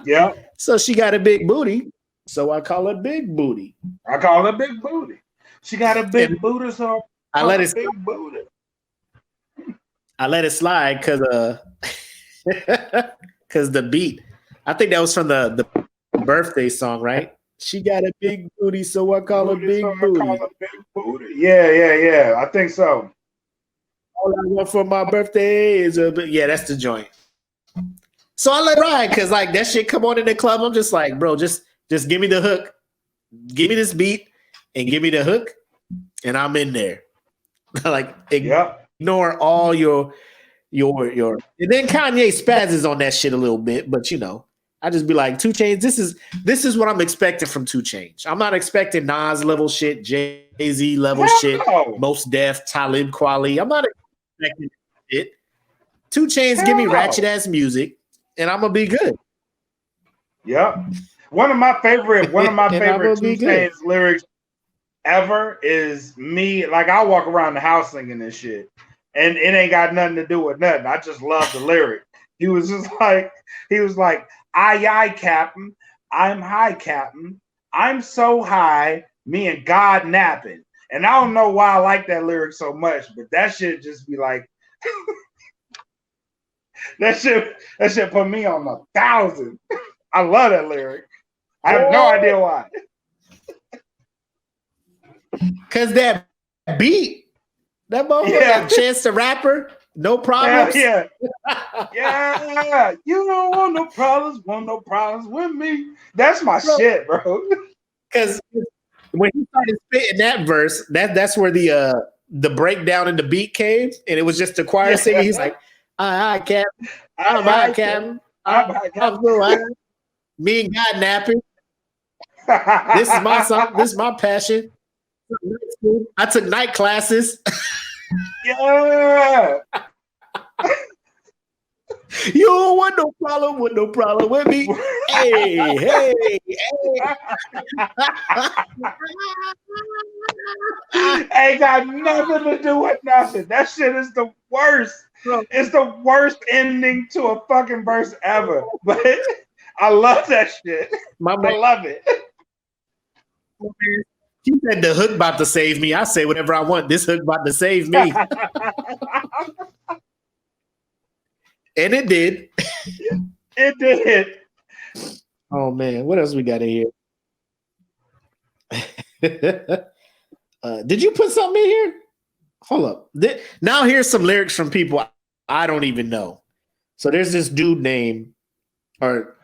Yeah, So she got a big booty, so I call her Big Booty. I call her big booty. She got a And big booty, so I I call let her it big booty. I let it slide because the beat. I think that was from the birthday song, right? She got a big booty, so I call her Booty, so Big I call Booty. her big booty. Yeah. I think so. All I want for my birthday is yeah, that's the joint. So I let it ride because like that shit come on in the club. I'm just like, bro, just give me the hook, give me this beat, and give me the hook, and I'm in there. Like ignore all your and then Kanye spazzes on that shit a little bit, but you know, I just be like, 2 Chainz, this is what I'm expecting from 2 Chainz. I'm not expecting Nas level shit, Jay-Z level shit, no. Most Def, Talib Kweli. I'm not expecting it. 2 Chainz give me no. ratchet ass music, and I'm gonna be good. Yep. One of my favorite 2 Chainz lyrics ever is me. Like I walk around the house singing this shit, and it ain't got nothing to do with nothing. I just love the lyric. He was like, aye, Captain. I'm high, Captain. I'm so high, me and God napping. And I don't know why I like that lyric so much, but that shit just be like, that shit put me on 1,000. I love that lyric. I have no idea why. Cause that beat, that motherfucker, Chance the Rapper, no problems. Yeah. You don't want no problems with me. That's my shit, bro. Because when he started spitting that verse, that's where the breakdown in the beat came, and it was just the choir singing. He's like, "Hi, Captain. I'm high, Captain. I'm so high. Me and God napping. This is my song. This is my passion. I took night classes. Yeah." You don't want no problem with me. Hey. Ain't got nothing to do with nothing. That shit is the worst. It's the worst ending to a fucking verse ever. But I love that shit. I love it. He said the hook about to save me. I say whatever I want. This hook about to save me. And it did. It did. Oh man, what else we got in here? Did you put something in here? Hold up. Now here's some lyrics from people I don't even know. So there's this dude named, or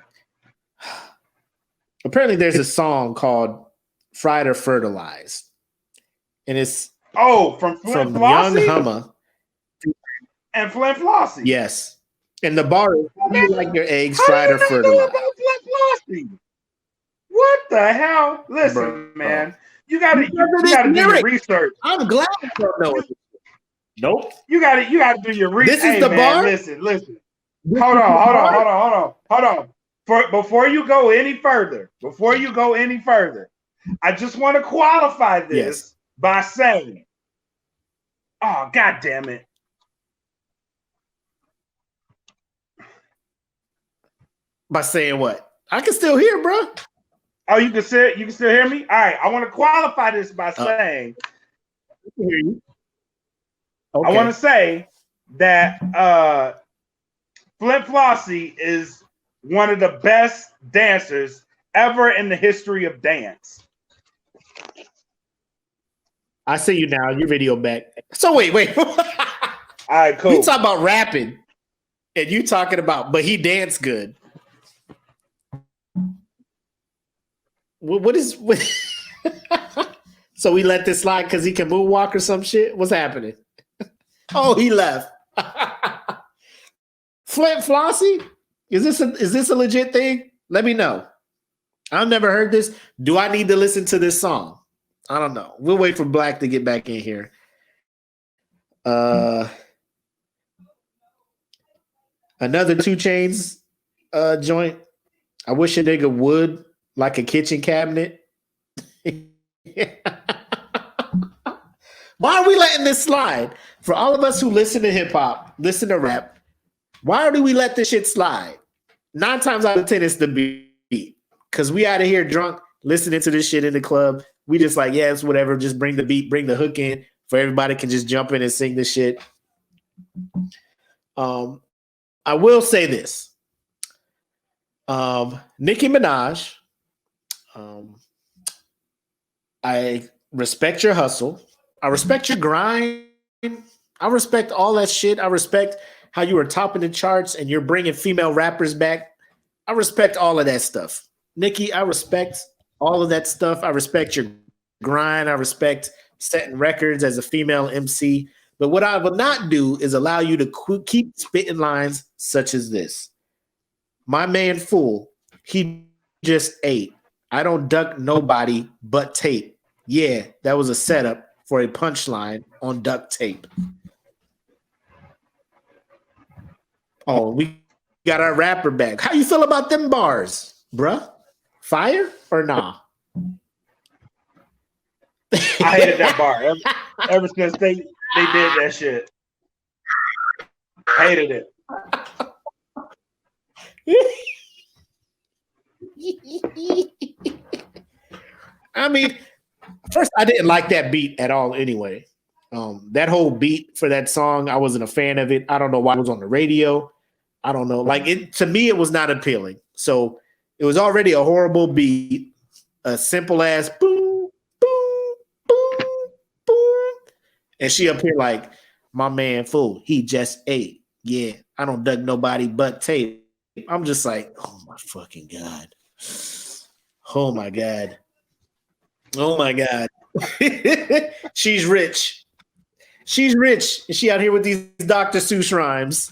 apparently there's a song called "Fried or Fertilized," and it's from Young Hummer and Flint Flossie. Yes. And the bar is, how do you like your eggs fried or fertilized? What the hell? Listen, man. You gotta do your research. I'm glad you don't know it. Nope. You gotta do your research. This is the bar? Listen. Hold on. Before you go any further, I just want to qualify this by saying, oh, God damn it. By saying what? I can still hear, bro. Oh, you can still hear me? All right. I want to qualify this by saying, I can hear you. Okay. I want to say that Flint Flossie is one of the best dancers ever in the history of dance. I see you now. Your video back. So wait. All right, cool. You talking about rapping, and you talking about, but he danced good. What is? So we let this slide because he can moonwalk or some shit? What's happening? Oh, he left. Flint Flossie? Is this a legit thing? Let me know. I've never heard this. Do I need to listen to this song? I don't know. We'll wait for Black to get back in here. Another 2 Chainz joint. I wish a nigga would like a kitchen cabinet. Why are we letting this slide? For all of us who listen to hip hop, listen to rap, why do we let this shit slide? 9 times out of 10, it's the beat. Because we out of here drunk, listening to this shit in the club. We just like, yeah, it's whatever. Just bring the beat, bring the hook in, for everybody can just jump in and sing this shit. I will say this. Nicki Minaj, I respect your hustle. I respect your grind. I respect all that shit. I respect how you were topping the charts and you're bringing female rappers back. I respect all of that stuff. Nicki, I respect all of that stuff. I respect your grind. I respect setting records as a female MC. But what I will not do is allow you to keep spitting lines such as this. My man Fool, he just ate. I don't duck nobody but tape. Yeah, that was a setup for a punchline on duct tape. Oh, we got our rapper back. How you feel about them bars, bruh? Fire or nah? I hated that bar ever since they did that shit. Hated it. I mean, first, I didn't like that beat at all anyway. That whole beat for that song, I wasn't a fan of it. I don't know why it was on the radio. I don't know. Like, it to me, it was not appealing. So it was already a horrible beat, a simple ass boom, boom, boom, boom. And she up here like, my man Fool, he just ate. Yeah, I don't duck nobody but tape. I'm just like, oh my fucking God. Oh my God. Oh my God. She's rich. She's rich. And she out here with these Dr. Seuss rhymes.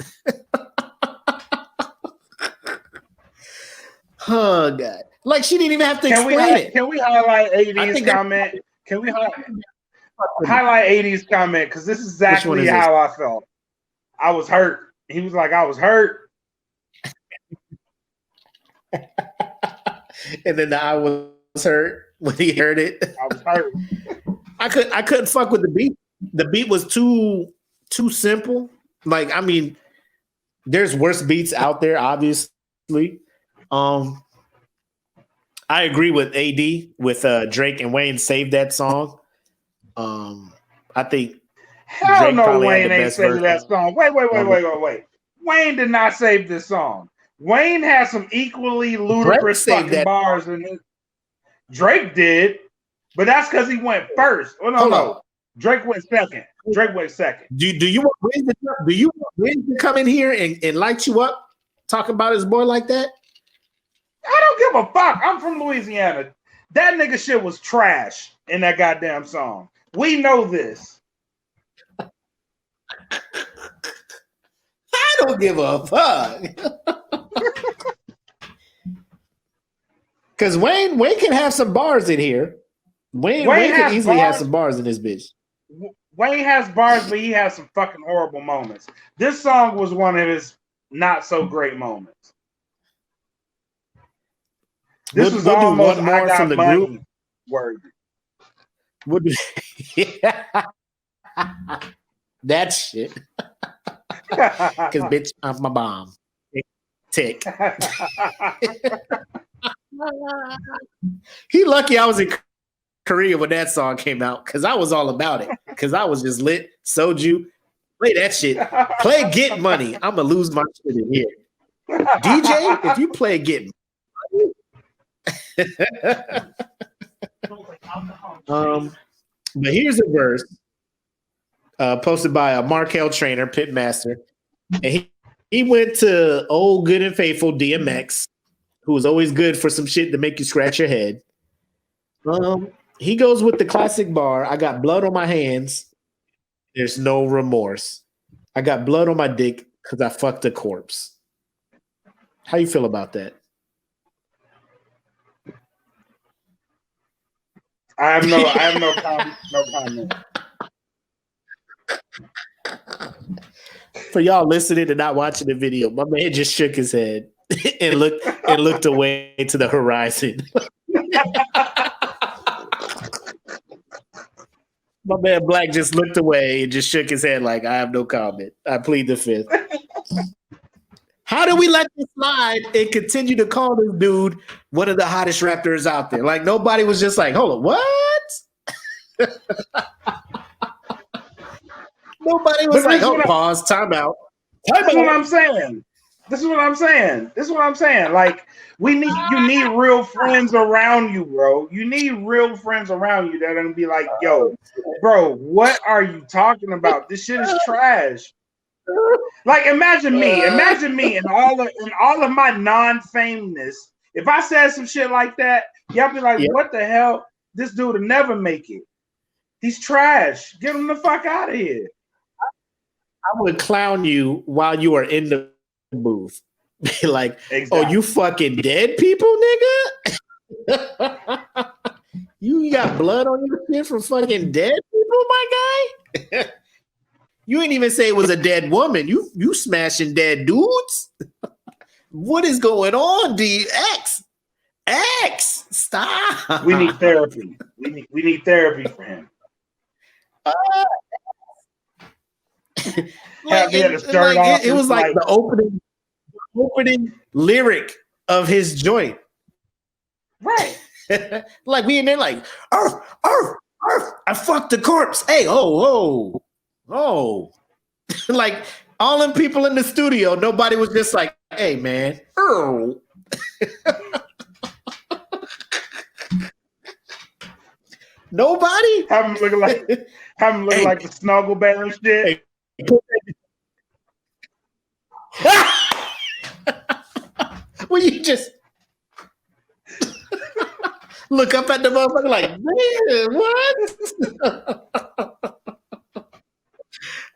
Oh God. Like she didn't even have to explain it. Can we highlight 80s comment? Can we highlight 80s comment? Because this is exactly how I felt. I was hurt. He was like, I was hurt. And then I was hurt when he heard it. I was hurt. I couldn't fuck with the beat. The beat was too simple. Like, I mean, there's worse beats out there, obviously. I agree with AD with Drake and Wayne saved that song. I think hell Drake no, Wayne ain't saved that song. Wait. Wayne did not save this song. Wayne has some equally ludicrous fucking bars in it. Drake did, but that's because he went first. Oh no. Drake went second. Do you want Wiz to come in here and light you up, talk about his boy like that? I don't give a fuck. I'm from Louisiana. That nigga shit was trash in that goddamn song. We know this. I don't give a fuck. Because Wayne can have some bars in here. Wayne can easily have some bars in this bitch. Wayne has bars, but he has some fucking horrible moments. This song was one of his not so great moments. This was almost one more from the group. Word. That shit. Because bitch, I'm my bomb. Tick. He lucky I was in Korea when that song came out because I was all about it. Because I was just lit. Soju. Play that shit. Play Get Money. I'm going to lose my shit in here. DJ, if you play Get Money. But here's a verse posted by a Markel Trainer, Pitmaster. And he went to old good and faithful DMX, who was always good for some shit to make you scratch your head. He goes with the classic bar. I got blood on my hands. There's no remorse. I got blood on my dick because I fucked a corpse. How you feel about that? I have no comment. For y'all listening and not watching the video, my man just shook his head. and looked away to the horizon. My man Black just looked away and just shook his head like, I have no comment. I plead the fifth. How do we let this slide and continue to call this dude one of the hottest rappers out there? Like, nobody was just like, hold on, what? Nobody was like, oh, pause, time out. That's what I'm saying. This is what I'm saying. Like, you need real friends around you, bro. You need real friends around you that are gonna be like, yo, bro, what are you talking about? This shit is trash. Like, imagine me and all of my non-fameness. If I said some shit like that, y'all be like, what the hell? This dude will never make it. He's trash. Get him the fuck out of here. I would clown you while you are in the booth. Be like, exactly. Oh, you fucking dead people, nigga? You got blood on your skin from fucking dead people, my guy? You ain't even say it was a dead woman. You smashing dead dudes? What is going on, DX? X, stop. We need therapy. We need therapy for him. It was like the opening lyric of his joint. Right. Like we in there like, arf, I fucked the corpse. Hey, oh. Like all them people in the studio, nobody was just like, hey man, oh. Nobody? Have him looking like the Snuggle Bear and shit. Well, you just look up at the motherfucker like, man, what?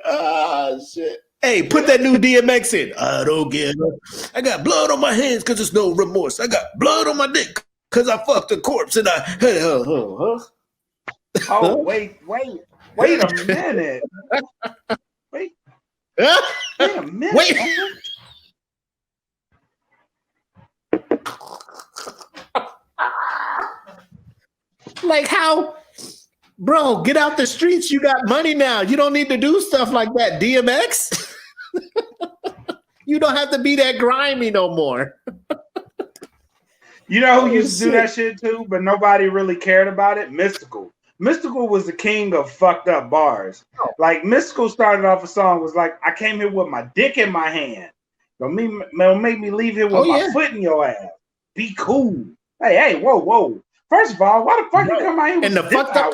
Oh, shit. Hey, put that new DMX in. I don't get it. I got blood on my hands because there's no remorse. I got blood on my dick because I fucked a corpse and I... Oh, wait a minute. Wait a minute. Wait. Like how, bro, get out the streets. You got money now. You don't need to do stuff like that, DMX. You don't have to be that grimy no more. You know who used to do that shit too, but nobody really cared about it? Mystical. Mystical was the king of fucked up bars. Like Mystical started off a song was like, I came here with my dick in my hand. Don't make me leave here with my foot in your ass. Be cool. Hey, whoa. First of all, why the fuck you come out here with the fucked up?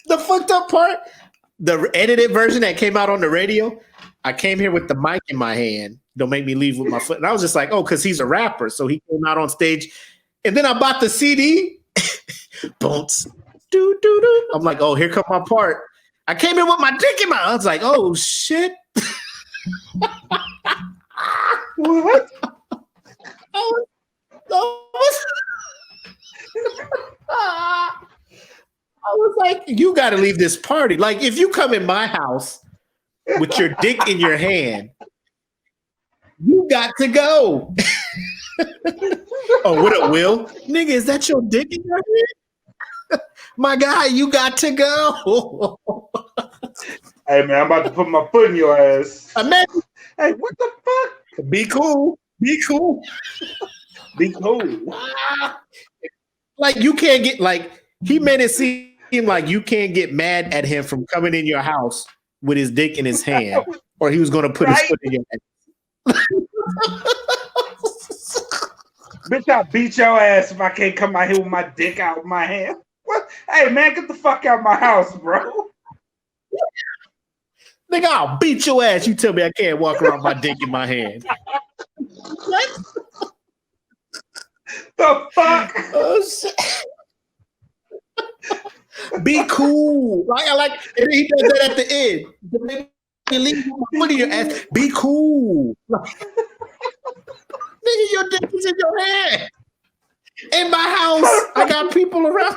The fucked up part, the edited version that came out on the radio. I came here with the mic in my hand. Don't make me leave with my foot. And I was just like, oh, because he's a rapper. So he came out on stage. And then I bought the CD. Bounce. Do. I'm like, oh, here come my part. I came in with my dick in my... I was like, oh, shit. What? I was like, you got to leave this party. Like, if you come in my house with your dick in your hand, you got to go. Oh, what up, Will? Nigga, is that your dick in your hand? My guy, you got to go. Hey, man, I'm about to put my foot in your ass. Imagine. Hey, what the fuck? Be cool. Be cool. Be cool. Like, you can't get, like, he made it seem like you can't get mad at him from coming in your house with his dick in his hand, or he was going to put his foot in your hand. Bitch, I'll beat your ass if I can't come out here with my dick out of my hand. What? Hey, man, get the fuck out of my house, bro. Nigga, I'll beat your ass. You tell me I can't walk around with my dick in my hand. What? The fuck? Oh, shit. Be cool. Like, and he does that at the end. Leave my foot in your ass. Be cool. Nigga, your dick is in your hand. In my house, I got people around.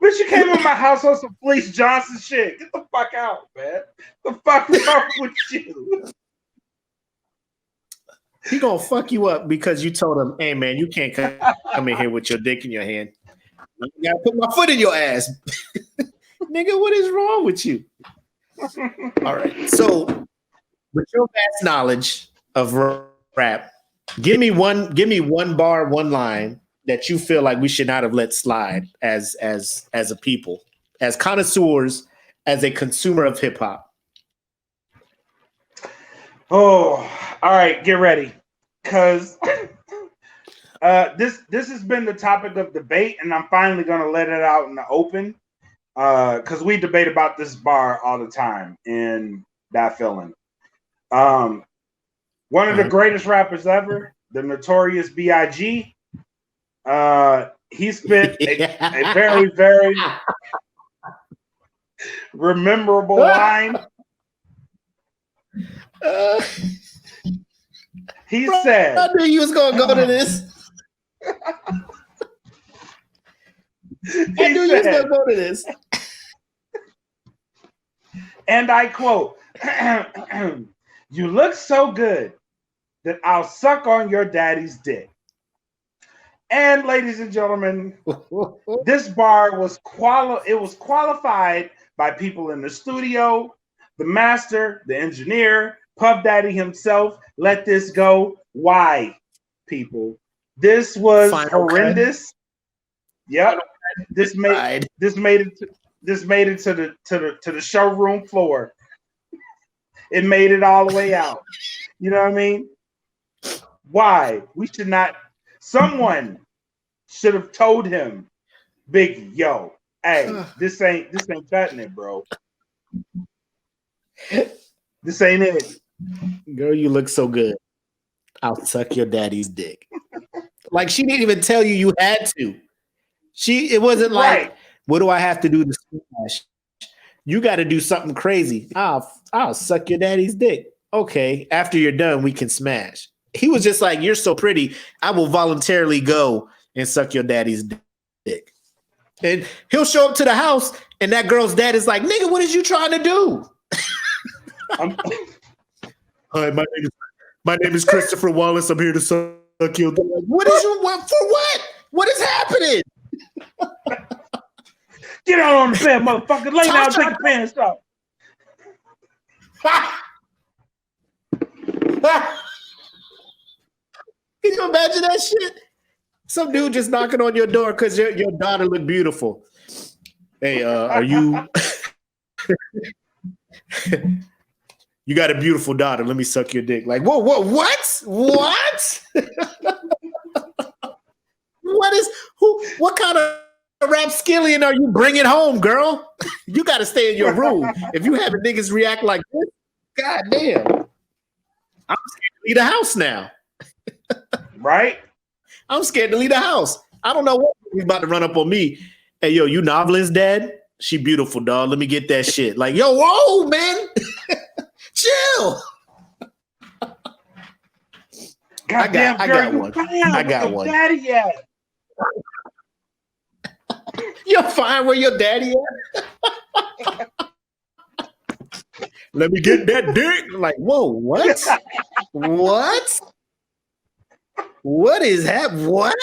Bitch, you came in my house on some Fleece Johnson shit. Get the fuck out, man. The fuck wrong with you? He gonna fuck you up because you told him, "Hey man, you can't come in here with your dick in your hand. I gotta put my foot in your ass." Nigga, what is wrong with you? All right. So with your vast knowledge of rap, give me one bar, one line that you feel like we should not have let slide as a people, as connoisseurs, as a consumer of hip hop. Oh, all right, get ready. Cause this has been the topic of debate, and I'm finally gonna let it out in the open. Because we debate about this bar all the time in that feeling. One of the greatest rappers ever, the Notorious B.I.G. He spit a very, very memorable line. He said, "I knew you was gonna go to this. I knew you was gonna go to this." And I quote, "You look so good that I'll suck on your daddy's dick." And ladies and gentlemen, this bar was qualified by people in the studio, the master, the engineer, Puff Daddy himself. Let this go. Why, people? This was horrendous. Yep. This made it to the showroom floor. It made it all the way out. You know what I mean? Why? We should not. Someone should have told him, Biggie, yo, hey, this ain't cutting it, bro. This ain't it. Girl, you look so good. I'll suck your daddy's dick. Like, she didn't even tell you had to. It wasn't like, right. What do I have to do to smash? You got to do something crazy. I'll suck your daddy's dick. Okay, after you're done, we can smash. He was just like, you're so pretty, I will voluntarily go and suck your daddy's dick. And he'll show up to the house, and that girl's dad is like, nigga, what is you trying to do? Hi, my name is Christopher Wallace. I'm here to suck your dick. What is you want for what? What is happening? Get out on the bed, motherfucker. Lay down, take your pants off. Can you imagine that shit? Some dude just knocking on your door because your daughter look beautiful. Hey, are you? You got a beautiful daughter. Let me suck your dick. Like, whoa, what? What kind of rapskillion are you bringing home, girl? You got to stay in your room. If you have niggas react like this, goddamn, I'm scared to leave the house now. Right? I'm scared to leave the house. I don't know what he's about to run up on me. Hey, yo, you Novelin's dad? She beautiful, dog. Let me get that shit. Like, yo, whoa, man. Chill. I got one. I got one. Daddy at? You're fine where your daddy at? Let me get that dick. Like, whoa, what? What? What is that? What?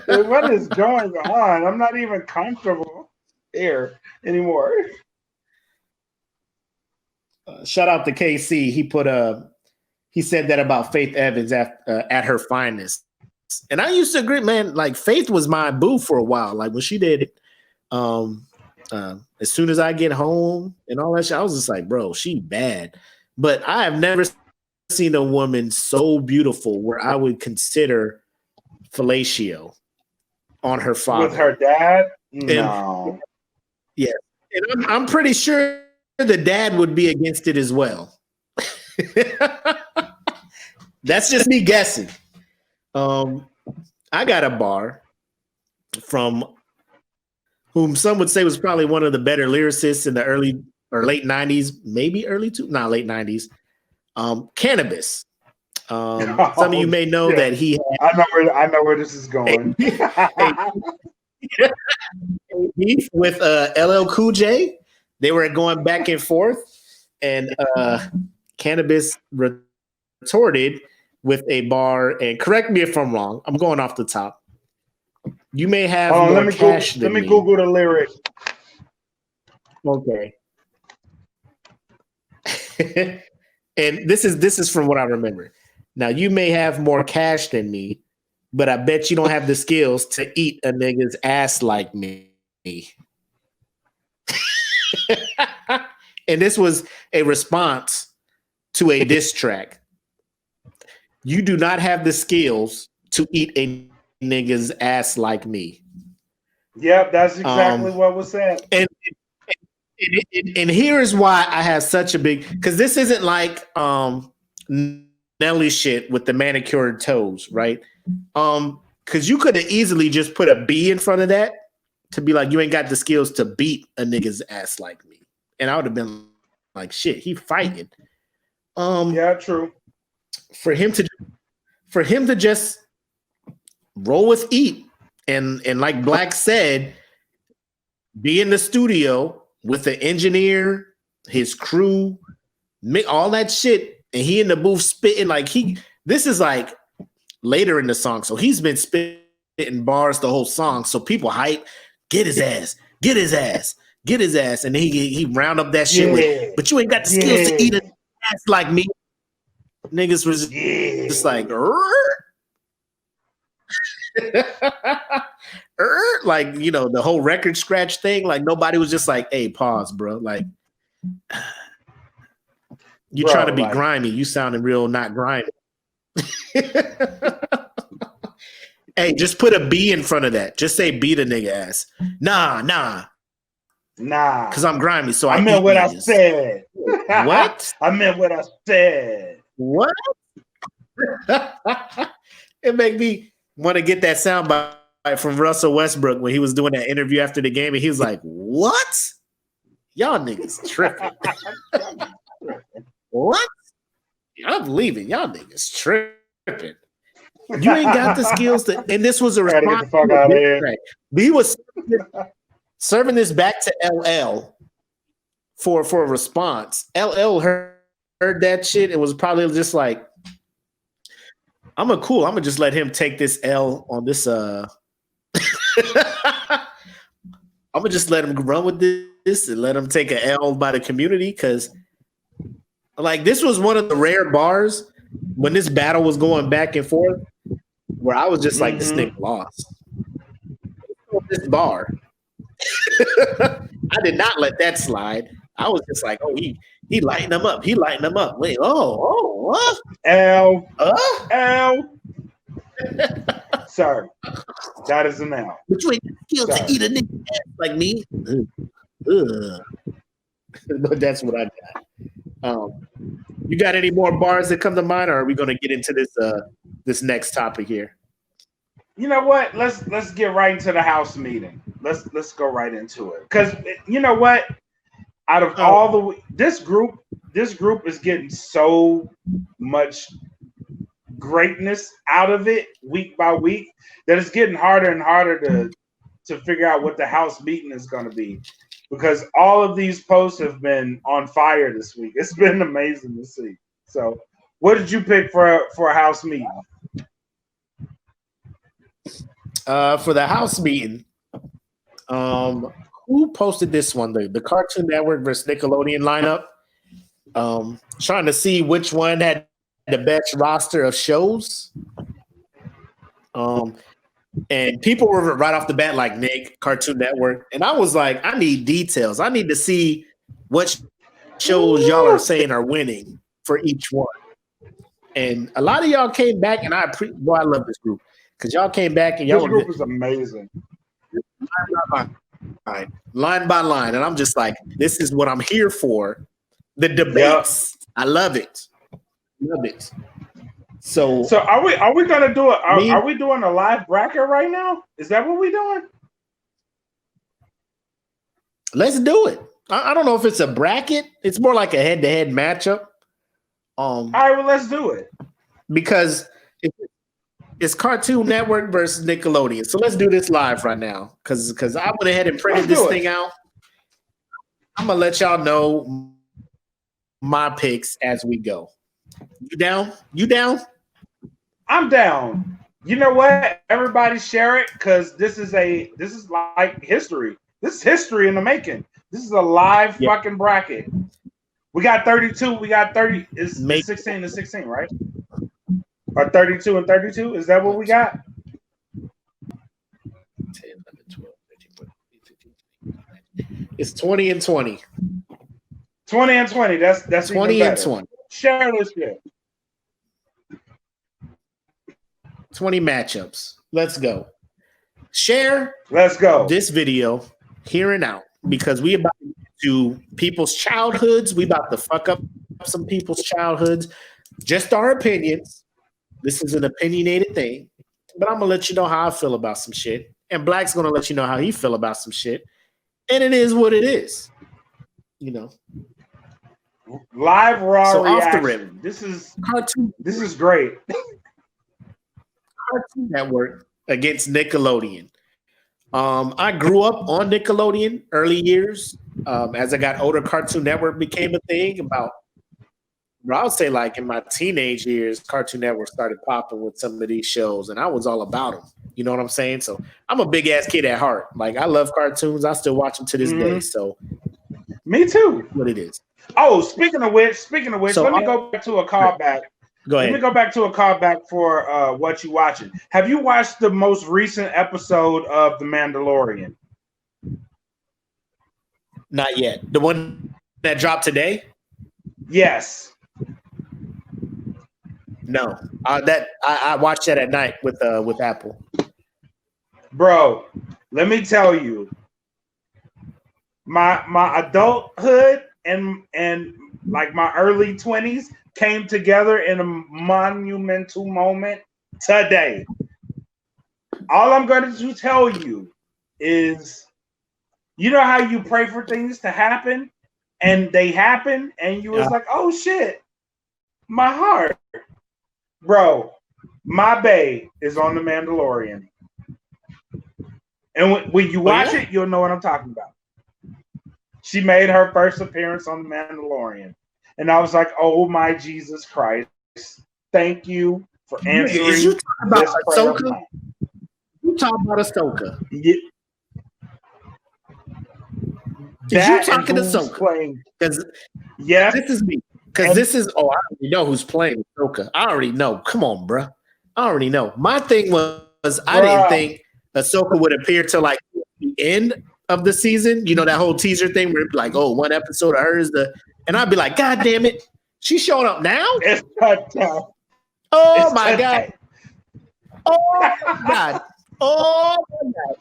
What is going on? I'm not even comfortable here anymore. Shout out to KC. He said that about Faith Evans at her finest. And I used to agree, man, like Faith was my boo for a while. Like when she did it, as soon as I get home and all that shit, I was just like, bro, she bad. But I have never seen a woman so beautiful where I would consider fellatio on her father. With her dad? No. Yeah. And I'm pretty sure the dad would be against it as well. That's just me guessing. I got a bar from whom some would say was probably one of the better lyricists in the early or late 90s, maybe late 90s. Cannabis. Some of you may know that he had, I know where this is going. beef with LL Cool J. They were going back and forth, and Cannabis retorted with a bar. And correct me if I'm wrong. I'm going off the top. You may have more cash than me. Let me Google the lyric. Okay. And this is from what I remember. Now you may have more cash than me, but I bet you don't have the skills to eat a nigga's ass like me. And this was a response to a diss track. You do not have the skills to eat a nigga's ass like me. Yep, that's exactly what was said. And here's why I have such a big, because this isn't like Nelly shit with the manicured toes, right? Because you could have easily just put a B in front of that to be like, you ain't got the skills to beat a nigga's ass like me. And I would have been like, shit, he fighting. Yeah, true. For him to just roll with eat and like Black said, be in the studio with the engineer, his crew, all that shit, and he in the booth spitting like this is like later in the song, so he's been spitting bars the whole song, so people hype, get his ass, get his ass, get his ass, and then he round up that shit with, but you ain't got the skills to eat an ass like me. Niggas was just like, like, you know, the whole record scratch thing. Like nobody was just like, hey, pause, bro. Like you trying to be like, grimy. You sounding real not grimy. Hey, just put a B in front of that. Just say beat a nigga ass. Nah. Because I'm grimy, so I meant what I said. What? I meant what I said. What? It make me want to get that sound bite from Russell Westbrook when he was doing that interview after the game, and he was like, "What? Y'all niggas tripping? What? I'm leaving. Y'all niggas tripping. You ain't got the skills to." And this was a response. Get the fuck out of here. He was serving this back to LL for a response. LL heard that shit and was probably just like, I'm gonna just let him take this L on this. I'm gonna just let him run with this and let him take an L by the community, because like this was one of the rare bars when this battle was going back and forth where I was just like, this nigga lost this bar. I did not let that slide. I was just like, oh, he lighting them up. He lighting them up. Wait, what? L. Sorry, that is an L. But you ain't skilled to eat a nigga ass like me. But that's what I got. You got any more bars that come to mind, or are we going to get into this next topic here? You know what? Let's get right into the house meeting. Let's go right into it, because you know what? Out of all this group is getting so much greatness out of it week by week that it's getting harder and harder to figure out what the house meeting is going to be, because all of these posts have been on fire this week. It's been amazing to see. So, what did you pick for a house meeting? For the house meeting, who posted this one? The Cartoon Network versus Nickelodeon lineup. Trying to see which one had the best roster of shows. And people were right off the bat like, Nick, Cartoon Network. And I was like, I need details. I need to see what shows y'all are saying are winning for each one. And a lot of y'all came back, and I love this group, because y'all came back and y'all this group is amazing. Line by line. And I'm just like, this is what I'm here for. The debates. Yep. I love it. So are we gonna do it? Are we doing a live bracket right now? Is that what we're doing? Let's do it. I don't know if it's a bracket. It's more like a head-to-head matchup. All right, well, let's do it. Because It's Cartoon Network versus Nickelodeon. So let's do this live right now. Cause I went ahead and printed this thing out. I'm gonna let y'all know my picks as we go. You down? You down? I'm down. You know what? Everybody share it because this is like history. This is history in the making. This is a live fucking bracket. We got 32. We got 30. It's 16 to 16, right? Or 32 and 32? Is that what we got? 10, 11, 12, 13, 14, 15. It's 20 and 20. 20 and 20. That's 20 and 20. Share this shit. 20 matchups. Let's go. Share. Let's go. This video here and out because we about to people's childhoods. We about to fuck up some people's childhoods. Just our opinions. This is an opinionated thing, but I'm gonna let you know how I feel about some shit, and Black's gonna let you know how he feel about some shit, and it is what it is. You know. Live raw so reaction. Off the rip. This is Cartoon. This is great. Cartoon Network against Nickelodeon. I grew up on Nickelodeon early years. As I got older, Cartoon Network became a thing. I would say like in my teenage years, Cartoon Network started popping with some of these shows, and I was all about them. You know what I'm saying? So I'm a big ass kid at heart. Like I love cartoons. I still watch them to this day. So me too. What it is. Oh, speaking of which, so let me go back to a callback. Go ahead. Let me go back to a callback for What You Watching. Have you watched the most recent episode of The Mandalorian? Not yet. The one that dropped today? Yes. No. I watched that at night with Apple. Bro, let me tell you, my adulthood and like my early 20s came together in a monumental moment today. All I'm going to tell you is, you know how you pray for things to happen and they happen and you was like, oh shit, my heart. Bro, my bae is on The Mandalorian. And when you watch it, you'll know what I'm talking about. She made her first appearance on The Mandalorian. And I was like, oh my Jesus Christ. Thank you for answering. Is you talking about Ahsoka? You talking about Ahsoka? Yeah. Is you talking to Ahsoka? Yes. This is me. Because this is, I already know who's playing Ahsoka. I already know. Come on, bro. I already know. My thing was I didn't think Ahsoka would appear till like the end of the season. You know, that whole teaser thing where it'd be like, oh, one episode of hers. And I'd be like, God damn it. She's showing up now? It's cut down. Oh, my God. Oh, my God. Oh, my God.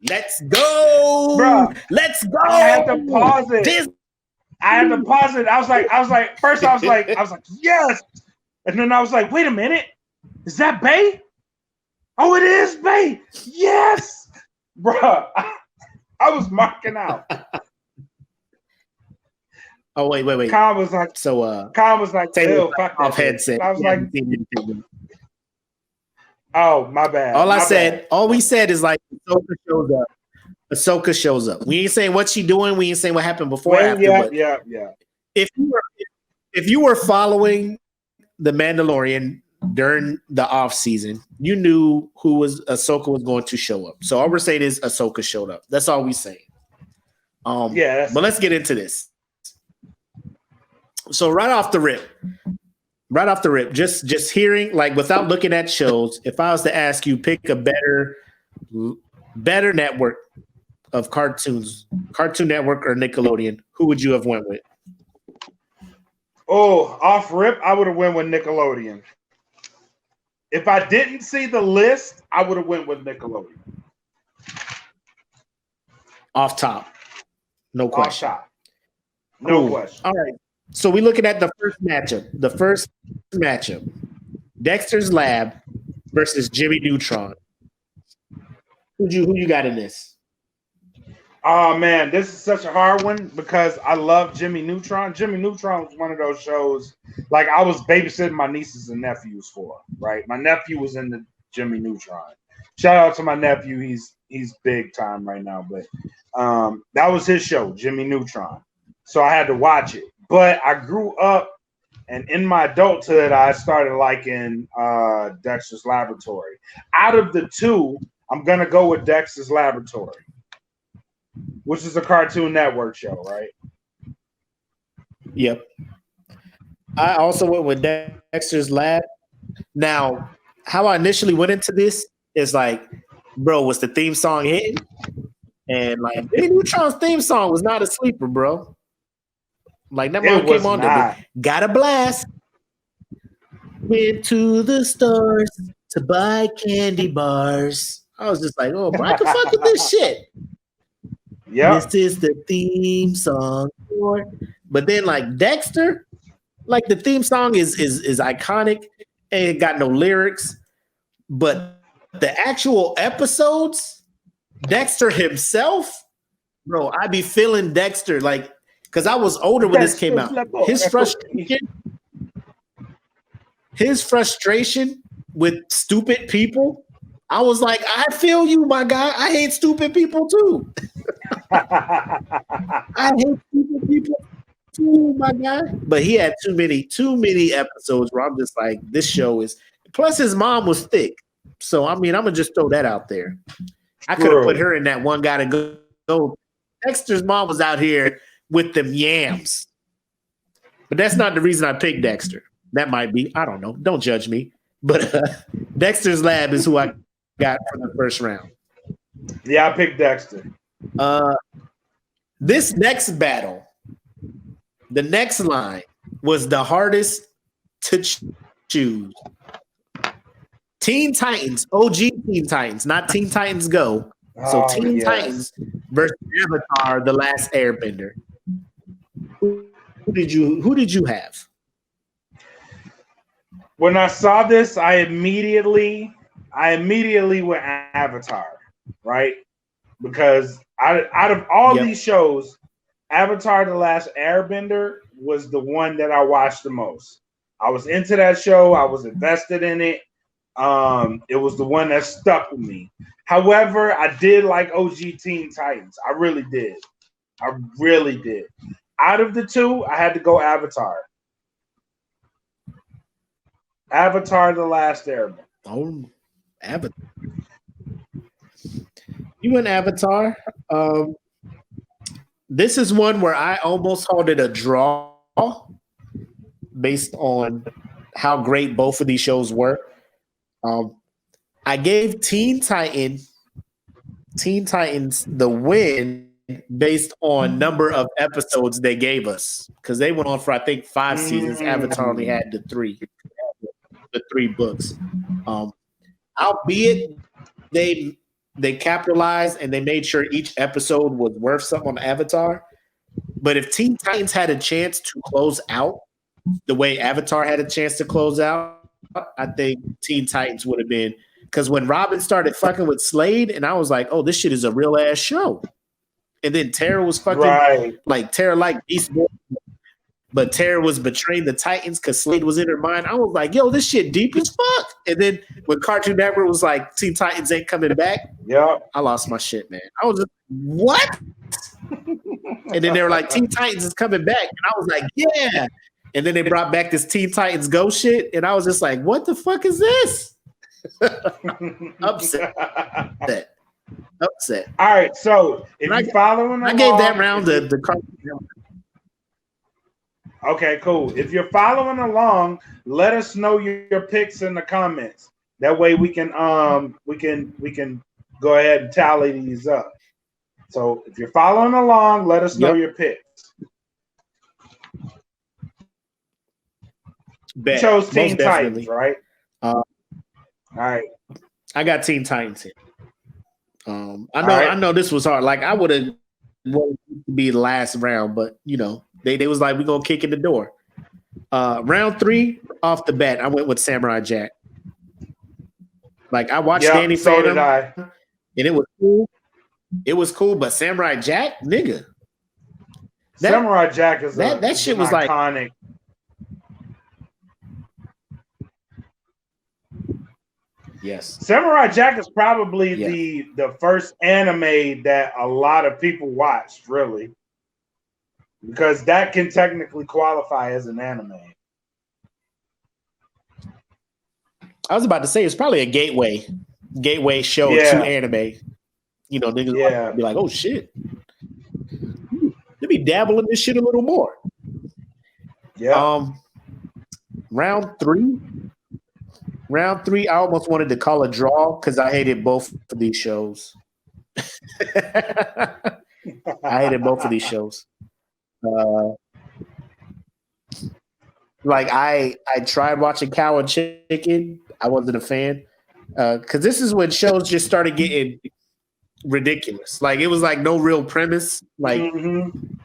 Let's go. Bro, let's go. I had to pause it. I was like, first I was like, yes. And then I was like, wait a minute. Is that Bae? Oh, it is Bae. Yes. Bro, I was marking out. Oh, wait. Kyle was like, ew, fuck off headset. I was like, oh, my bad. All we said is like Ahsoka shows up. We ain't saying what she doing. We ain't saying what happened before or after. Yeah. If you were following The Mandalorian during the off season, you knew Ahsoka was going to show up. So all we're saying is Ahsoka showed up. That's all we saying. But let's get into this. So right off the rip, just hearing, like, without looking at shows, if I was to ask you, pick a better network of cartoons, Cartoon Network or Nickelodeon, who would you have went with? Oh, off rip, I would have went with Nickelodeon. If I didn't see the list, I would have went with Nickelodeon. Off top. No question. No question. All right. So we're looking at the first matchup. Dexter's Lab versus Jimmy Neutron. Who you got in this? Oh man, this is such a hard one because I love Jimmy Neutron. Jimmy Neutron was one of those shows like I was babysitting my nieces and nephews for, right? My nephew was in the Jimmy Neutron. Shout out to my nephew, he's big time right now, but that was his show, Jimmy Neutron. So I had to watch it. But I grew up and in my adulthood I started liking Dexter's Laboratory. Out of the two, I'm gonna go with Dexter's Laboratory, which is a Cartoon Network show, right? Yep. I also went with Dexter's Lab. Now, how I initially went into this is like, bro, was the theme song hitting? And like, Jimmy Neutron's theme song was not a sleeper, bro. Like that one came on there. Got a blast. Went to the stores to buy candy bars. I was just like, oh, bro, I can fuck with this shit. Yeah, this is the theme song. But then, like Dexter, like the theme song is iconic and it got no lyrics. But the actual episodes, Dexter himself, bro, I be feeling Dexter like because I was older when this came out. His frustration with stupid people. I was like, I feel you, my guy. I hate stupid people too. I hate stupid people too, my guy. But he had too many episodes where I'm just like, this show is. Plus, his mom was thick, so I mean, I'm gonna just throw that out there. I could have put her in that one guy to go. Dexter's mom was out here with them yams, but that's not the reason I picked Dexter. That might be. I don't know. Don't judge me. But Dexter's Lab is who I got for the first round. Yeah, I picked Dexter. This next battle, the next line was the hardest to choose. Teen Titans, OG Teen Titans, not Teen Titans Go. So Teen Titans versus Avatar: The Last Airbender. Who did you have? When I saw this, I immediately went Avatar, right? Because out of all these shows, Avatar: The Last Airbender was the one that I watched the most. I was into that show. I was invested in it. It was the one that stuck with me. However, I did like OG Teen Titans. I really did. Out of the two, I had to go Avatar. Avatar: The Last Airbender. Oh, Avatar. You went Avatar. This is one where I almost called it a draw based on how great both of these shows were. I gave Teen Titans the win based on number of episodes they gave us because they went on for I think 5 seasons. Avatar only had the three books. Albeit they capitalized and they made sure each episode was worth something on Avatar. But if Teen Titans had a chance to close out the way Avatar had a chance to close out, I think Teen Titans would have been, because when Robin started fucking with Slade, and I was like, oh, this shit is a real ass show. And then Tara was fucking like Tara like Beast Boy, but Tara was betraying the Titans because Slade was in her mind. I was like, yo, this shit deep as fuck. And then when Cartoon Network was like, Teen Titans ain't coming back, I lost my shit, man. I was just, what? And then they were like, Teen Titans is coming back. And I was like, yeah. And then they brought back this Teen Titans Go shit. And I was just like, what the fuck is this? Upset. All right. So if you're following along, I gave that round the Cartoon Network. Okay, cool. If you're following along, let us know your picks in the comments. That way we can go ahead and tally these up. So if you're following along, let us know your picks. You chose Teen Titans, right? All right. I got Teen Titans here. I know this was hard. Like I would have wanted to be the last round, but you know, they was like, we're gonna kick in the door. Round 3 off the bat, I went with Samurai Jack. Like I watched Danny Phantom, and it was cool. It was cool, but Samurai Jack, nigga. Samurai Jack is that shit was iconic. Yes. Samurai Jack is probably the first anime that a lot of people watched, really. Because that can technically qualify as an anime. I was about to say it's probably a gateway show to anime. You know, niggas be like, oh shit. Let me dabble in this shit a little more. Yeah. Round three, I almost wanted to call a draw because I hated both of these shows. I hated both of these shows. Like I tried watching Cow and Chicken. I wasn't a fan because this is when shows just started getting ridiculous. Like it was like no real premise. Like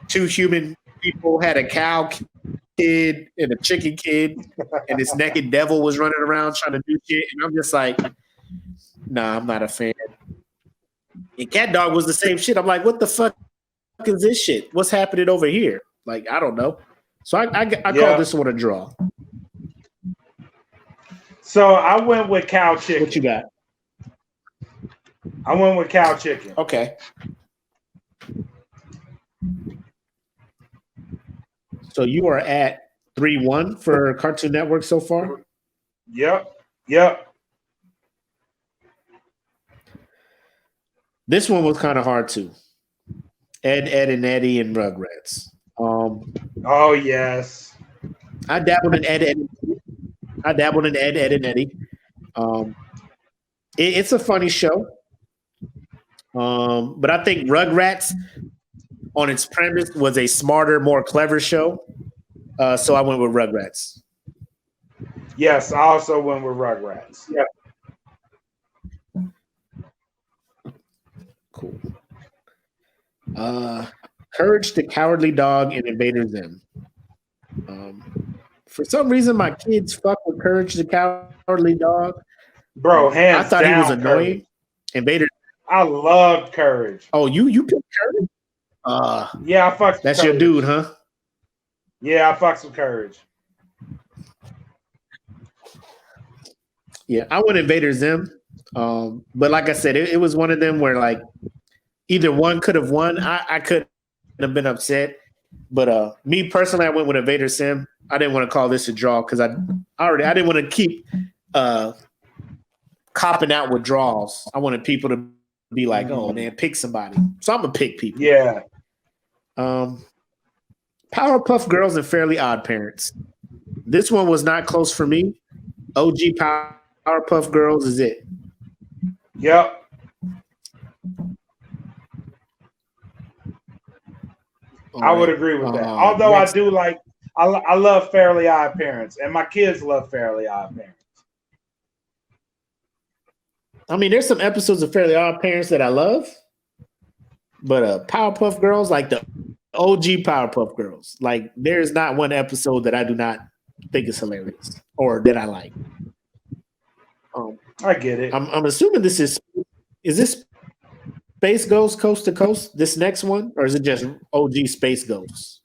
two human people had a cow kid and a chicken kid, and this naked devil was running around trying to do shit. And I'm just like, nah, I'm not a fan. And Cat Dog was the same shit. I'm like, what the fuck is this shit? What's happening over here? Like, I don't know. So I call this one a draw. So I went with Cow Chicken. What you got? I went with Cow Chicken. Okay. So you are at 3-1 for Cartoon Network so far? Yep. This one was kind of hard too. Ed, and Eddie, and Rugrats. Oh yes. I dabbled in Ed, and Eddie. It's a funny show. But I think Rugrats on its premise was a smarter, more clever show. So I went with Rugrats. Yes, I also went with Rugrats. Yeah. Cool. Courage the Cowardly Dog and Invader Zim. For some reason, my kids fuck with Courage the Cowardly Dog. Bro, hands I thought down, he was annoying. Courage. Invader. I loved Courage. Oh, you picked Courage? Yeah, I fucked with That's Courage. your dude, huh? Yeah, I fucks with Courage. Yeah, I went Invader Zim. But like I said, it was one of them where like either one could have won. I couldn't have been upset. But me personally, I went with Invader Zim. I didn't want to call this a draw because I didn't want to keep copping out with draws. I wanted people to be like, oh man, pick somebody. So I'm gonna pick people. Yeah. Powerpuff Girls and Fairly Odd Parents. This one was not close for me. OG Powerpuff Girls is it. Yep. I would agree with that. Although I do like, I love Fairly Odd Parents, and my kids love Fairly Odd Parents. I mean, there's some episodes of Fairly Odd Parents that I love, but Powerpuff Girls, like the OG Powerpuff Girls, like there's not one episode that I do not think is hilarious or that I like. I get it. I'm assuming this is this Space Ghost Coast to Coast, this next one, or is it just OG Space Ghost?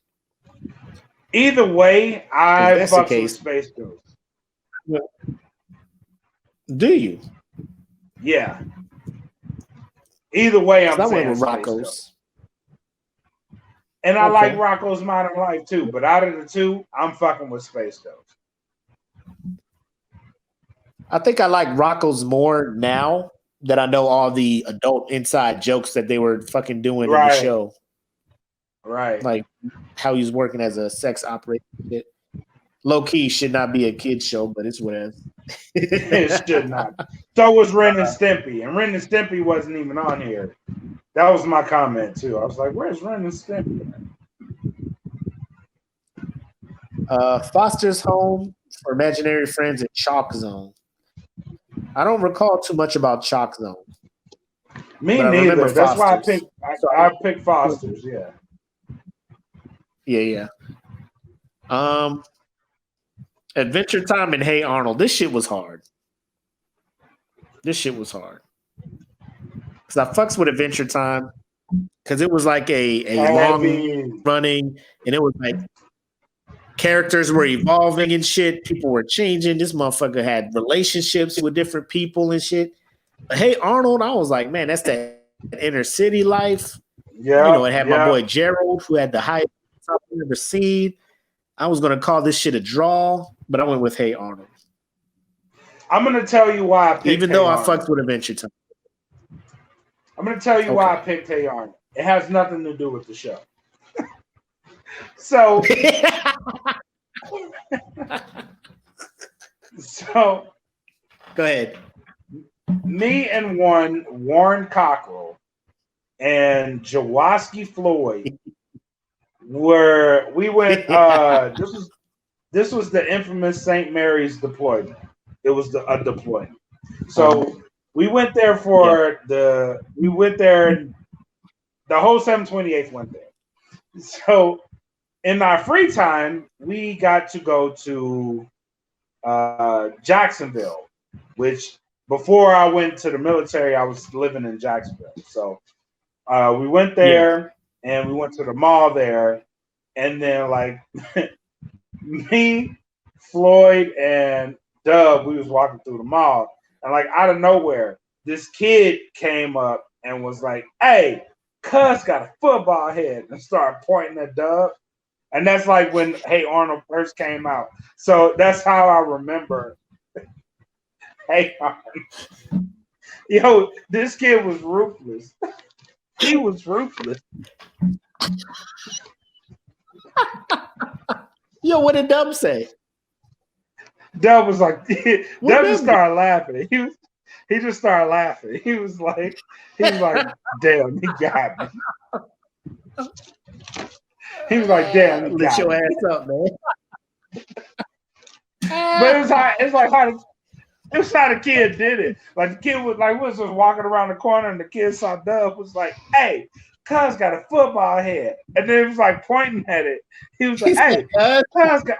Either way, I fuck with Space Ghost. Do you? Yeah. Either way, I'm saying went with Rocco's. And I like Rocco's Modern Life too, but out of the two, I'm fucking with Space Ghost. I think I like Rocco's more now that I know all the adult inside jokes that they were fucking doing in the show. Right. Like how he's working as a sex operator. Low key should not be a kid's show, but it's whatever. It should not. So was Ren and Stimpy, and Ren and Stimpy wasn't even on here. That was my comment too. I was like, "Where's Ren and Stimpy?" Foster's Home for Imaginary Friends and Chalk Zone. I don't recall too much about Chalk Zone. Me neither. That's why I picked Foster's. Yeah. Yeah. Adventure Time and Hey Arnold. This shit was hard. because I fucks with Adventure Time because it was like a long running, and it was like characters were evolving and shit. People were changing. This motherfucker had relationships with different people and shit. But Hey Arnold, I was like, man, that's that inner city life. Yeah, you know, it had my boy Gerald, who had the highest top I've ever seen. I was gonna call this shit a draw, but I went with Hey Arnold. I'm gonna tell you why I picked Even Hey though Arnold. I fucked with Adventure Time. I'm gonna tell you why I picked Hey Arnold. It has nothing to do with the show. So go ahead. Me and one Warren Cockrell and Jaworski Floyd we went this was the infamous St. Mary's deployment. It was a deployment. So we went there the whole 728th went there. So in our free time, we got to go to Jacksonville, which before I went to the military, I was living in Jacksonville. So we went there and we went to the mall there. And then like me, Floyd, and Dub, we was walking through the mall. And like out of nowhere, this kid came up and was like, hey, Cuz got a football head, and started pointing at Dub. And that's like when Hey Arnold first came out. So that's how I remember Hey Arnold. Yo, this kid was ruthless. He was ruthless. Yo, what did Dub say? Dub was like, Dub just started laughing. He just started laughing. He was like, damn, he got me. He was like, damn, he lit got your me. ass up, man. But it was how the kid did it. Like the kid was walking around the corner and the kid saw Dub, was like, hey, Cuz got a football head. And then it was like pointing at it. He was like, hey, Cuz got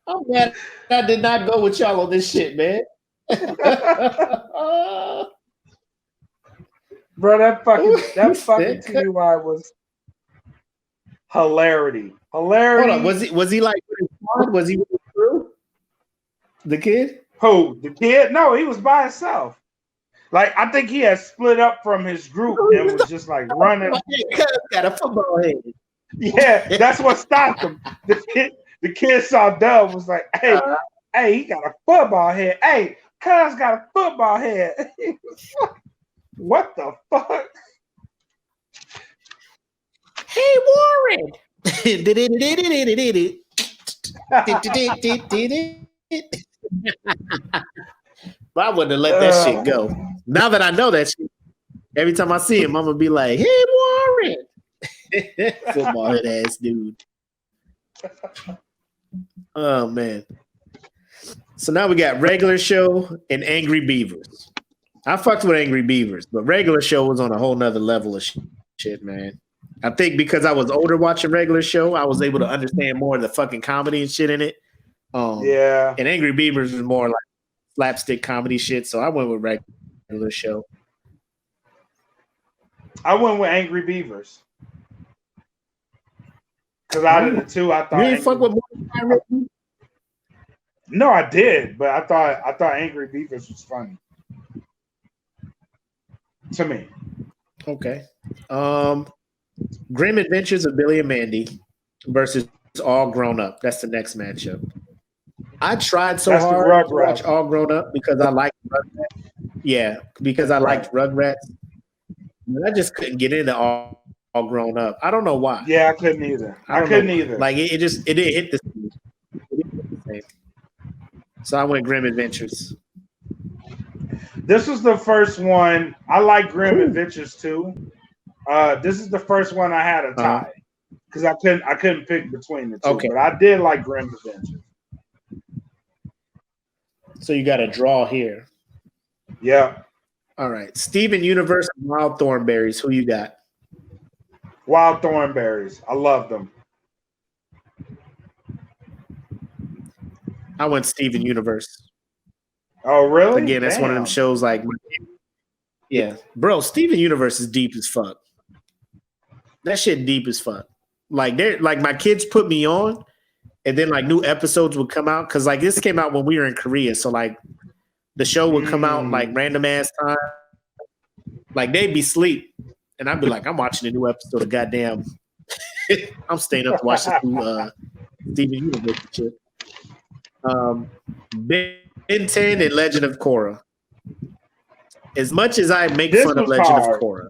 I'm glad I did not go with y'all on this shit, man. Bro, that fucking TUI was hilarity. Hold on, was he like was he with the crew? The kid? Who? The kid? No, he was by himself. Like I think he had split up from his group and was just like running. Got a football head. Yeah, that's what stopped him. The kid saw Dub, was like, hey, he got a football head. Hey, Cuz got a football head. What the fuck? Hey, Warren. But I wouldn't have let that shit go. Now that I know that shit, every time I see him, I'm gonna be like, "Hey, Warren, football head ass dude." Oh man! So now we got regular show and Angry Beavers. I fucked with Angry Beavers, but regular show was on a whole nother level of shit, man. I think because I was older watching regular show, I was able to understand more of the fucking comedy and shit in it. Yeah. And Angry Beavers was more like slapstick comedy shit, so I went with regular show. I went with Angry Beavers. Because out of the two, I thought you didn't fuck with No, I did, but I thought Angry Beavers was funny. To me. Okay. Grim Adventures of Billy and Mandy versus All Grown Up. That's the next matchup. I tried so hard to watch All Grown Up because I liked Rugrats. Yeah, because I liked Rugrats. But I just couldn't get into All Grown Up. I don't know why. Yeah, I couldn't either. I couldn't either. Like it didn't hit the same. So I went Grim Adventures. This was the first one. I like Grim Adventures too. This is the first one I had a tie because I couldn't pick between the two. Okay. But I did like Grim Adventures. So you got a draw here. Yeah. All right. Steven Universe and Wild Thornberries. Who you got? Wild Thornberries. I love them. I went Steven Universe. Oh, really? Again, that's one of them shows like, yeah, bro, Steven Universe is deep as fuck. That shit deep as fuck. Like they're like my kids put me on, and then like new episodes would come out because like this came out when we were in Korea, so like the show would come out like random ass time. Like they'd be asleep, and I'd be like, I'm watching a new episode of goddamn. I'm staying up to watch this new Steven Universe shit. Ben 10 and Legend of Korra. As much as I make fun of Legend of Korra,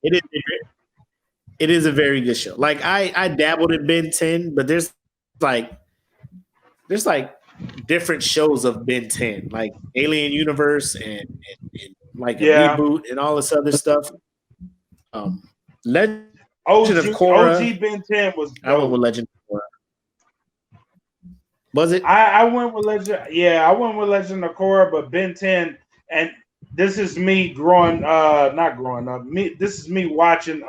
it is a very good show. Like I dabbled in Ben 10, but there's like different shows of Ben 10, like Alien Universe and like a reboot and all this other stuff. Legend of Korra. OG Ben 10 was dope. I went with Legend of Korra. Was it? I went with Legend. Yeah, I went with Legend of Korra, but Ben 10, and this is me growing not growing up. This is me watching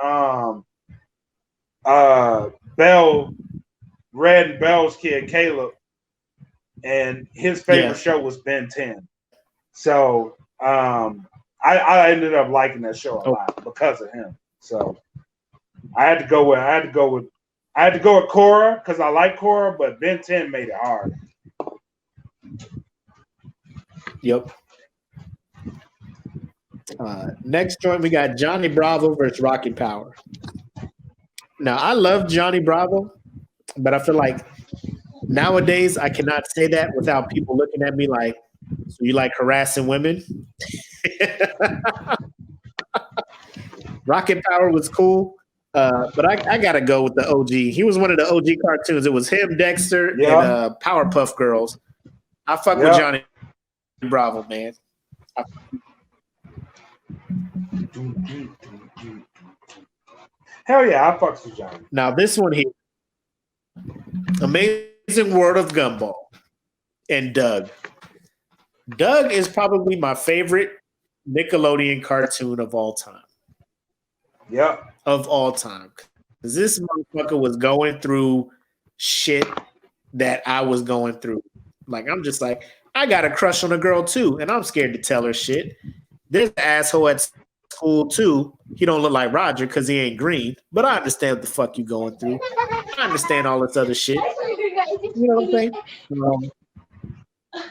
Red and Bell's kid Caleb, and his favorite show was Ben 10. So I ended up liking that show a lot because of him. So I had to go with Korra because I like Korra, but Ben 10 made it hard. Yep. Next joint, we got Johnny Bravo versus Rocket Power. Now, I love Johnny Bravo, but I feel like nowadays I cannot say that without people looking at me like, so you like harassing women? Rocket Power was cool, but I got to go with the OG. He was one of the OG cartoons. It was him, Dexter, and Powerpuff Girls. I fuck with Johnny Bravo, man. Hell yeah, I fucks with Johnny. Now this one here, Amazing World of Gumball and Doug. Doug is probably my favorite Nickelodeon cartoon of all time. Yep. Of all time. Because this motherfucker was going through shit that I was going through. Like, I'm just like, I got a crush on a girl too, and I'm scared to tell her shit. There's an asshole at school too. He don't look like Roger because he ain't green, but I understand what the fuck you going through. I understand all this other shit. You know what I'm saying?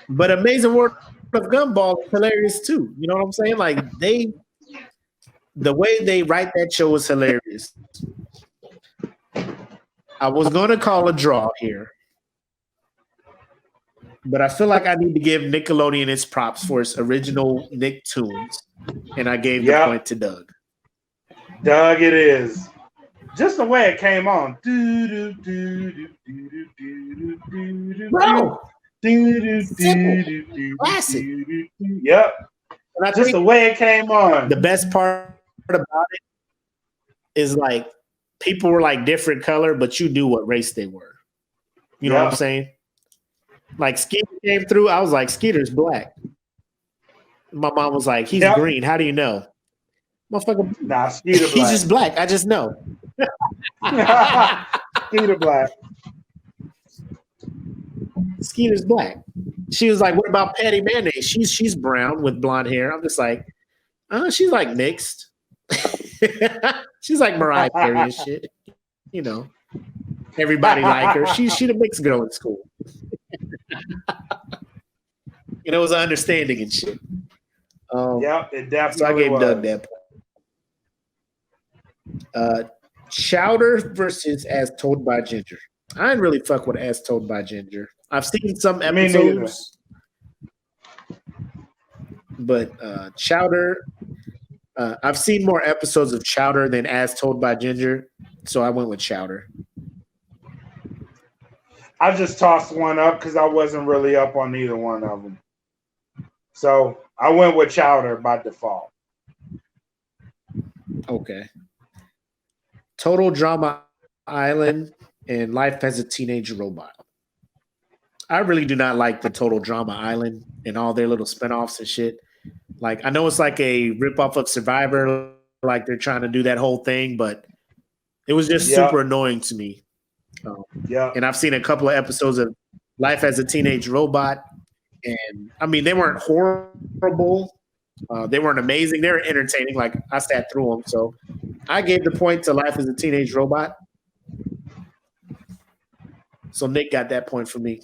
But Amazing World of Gumball is hilarious too. You know what I'm saying? Like the way they write that show is hilarious. I was going to call a draw here, but I feel like I need to give Nickelodeon its props for its original Nicktoons, and I gave the point to Doug. Doug, it is. Just the way it came on. Bro! Classic. Yep. Just the way it came on. The best part about it is like people were like different color, but you knew what race they were. You know what I'm saying? Like Skeeter came through, I was like, Skeeter's black. My mom was like, he's green. How do you know? Motherfucker, nah, Skeeter black. He's just black. I just know. Skeeter black. Skeeter's black. She was like, what about Patty Mayonnaise? She's brown with blonde hair. I'm just like, she's like mixed. She's like Mariah Carey and shit. You know. Everybody like her. She the mixed girl in school. You know, it was understanding and shit. It definitely so I gave was. Doug that point. Chowder versus As Told by Ginger. I didn't really fuck with As Told by Ginger. I've seen some episodes, but Chowder. I've seen more episodes of Chowder than As Told by Ginger, so I went with Chowder. I just tossed one up because I wasn't really up on either one of them. So I went with Chowder by default. Okay. Total Drama Island and Life as a Teenage Robot. I really do not like the Total Drama Island and all their little spinoffs and shit. Like, I know it's like a ripoff of Survivor, like they're trying to do that whole thing, but it was just super annoying to me. And I've seen a couple of episodes of Life as a Teenage Robot, and I mean they weren't horrible. They weren't amazing. They were entertaining. Like I sat through them, so I gave the point to Life as a Teenage Robot. So Nick got that point for me.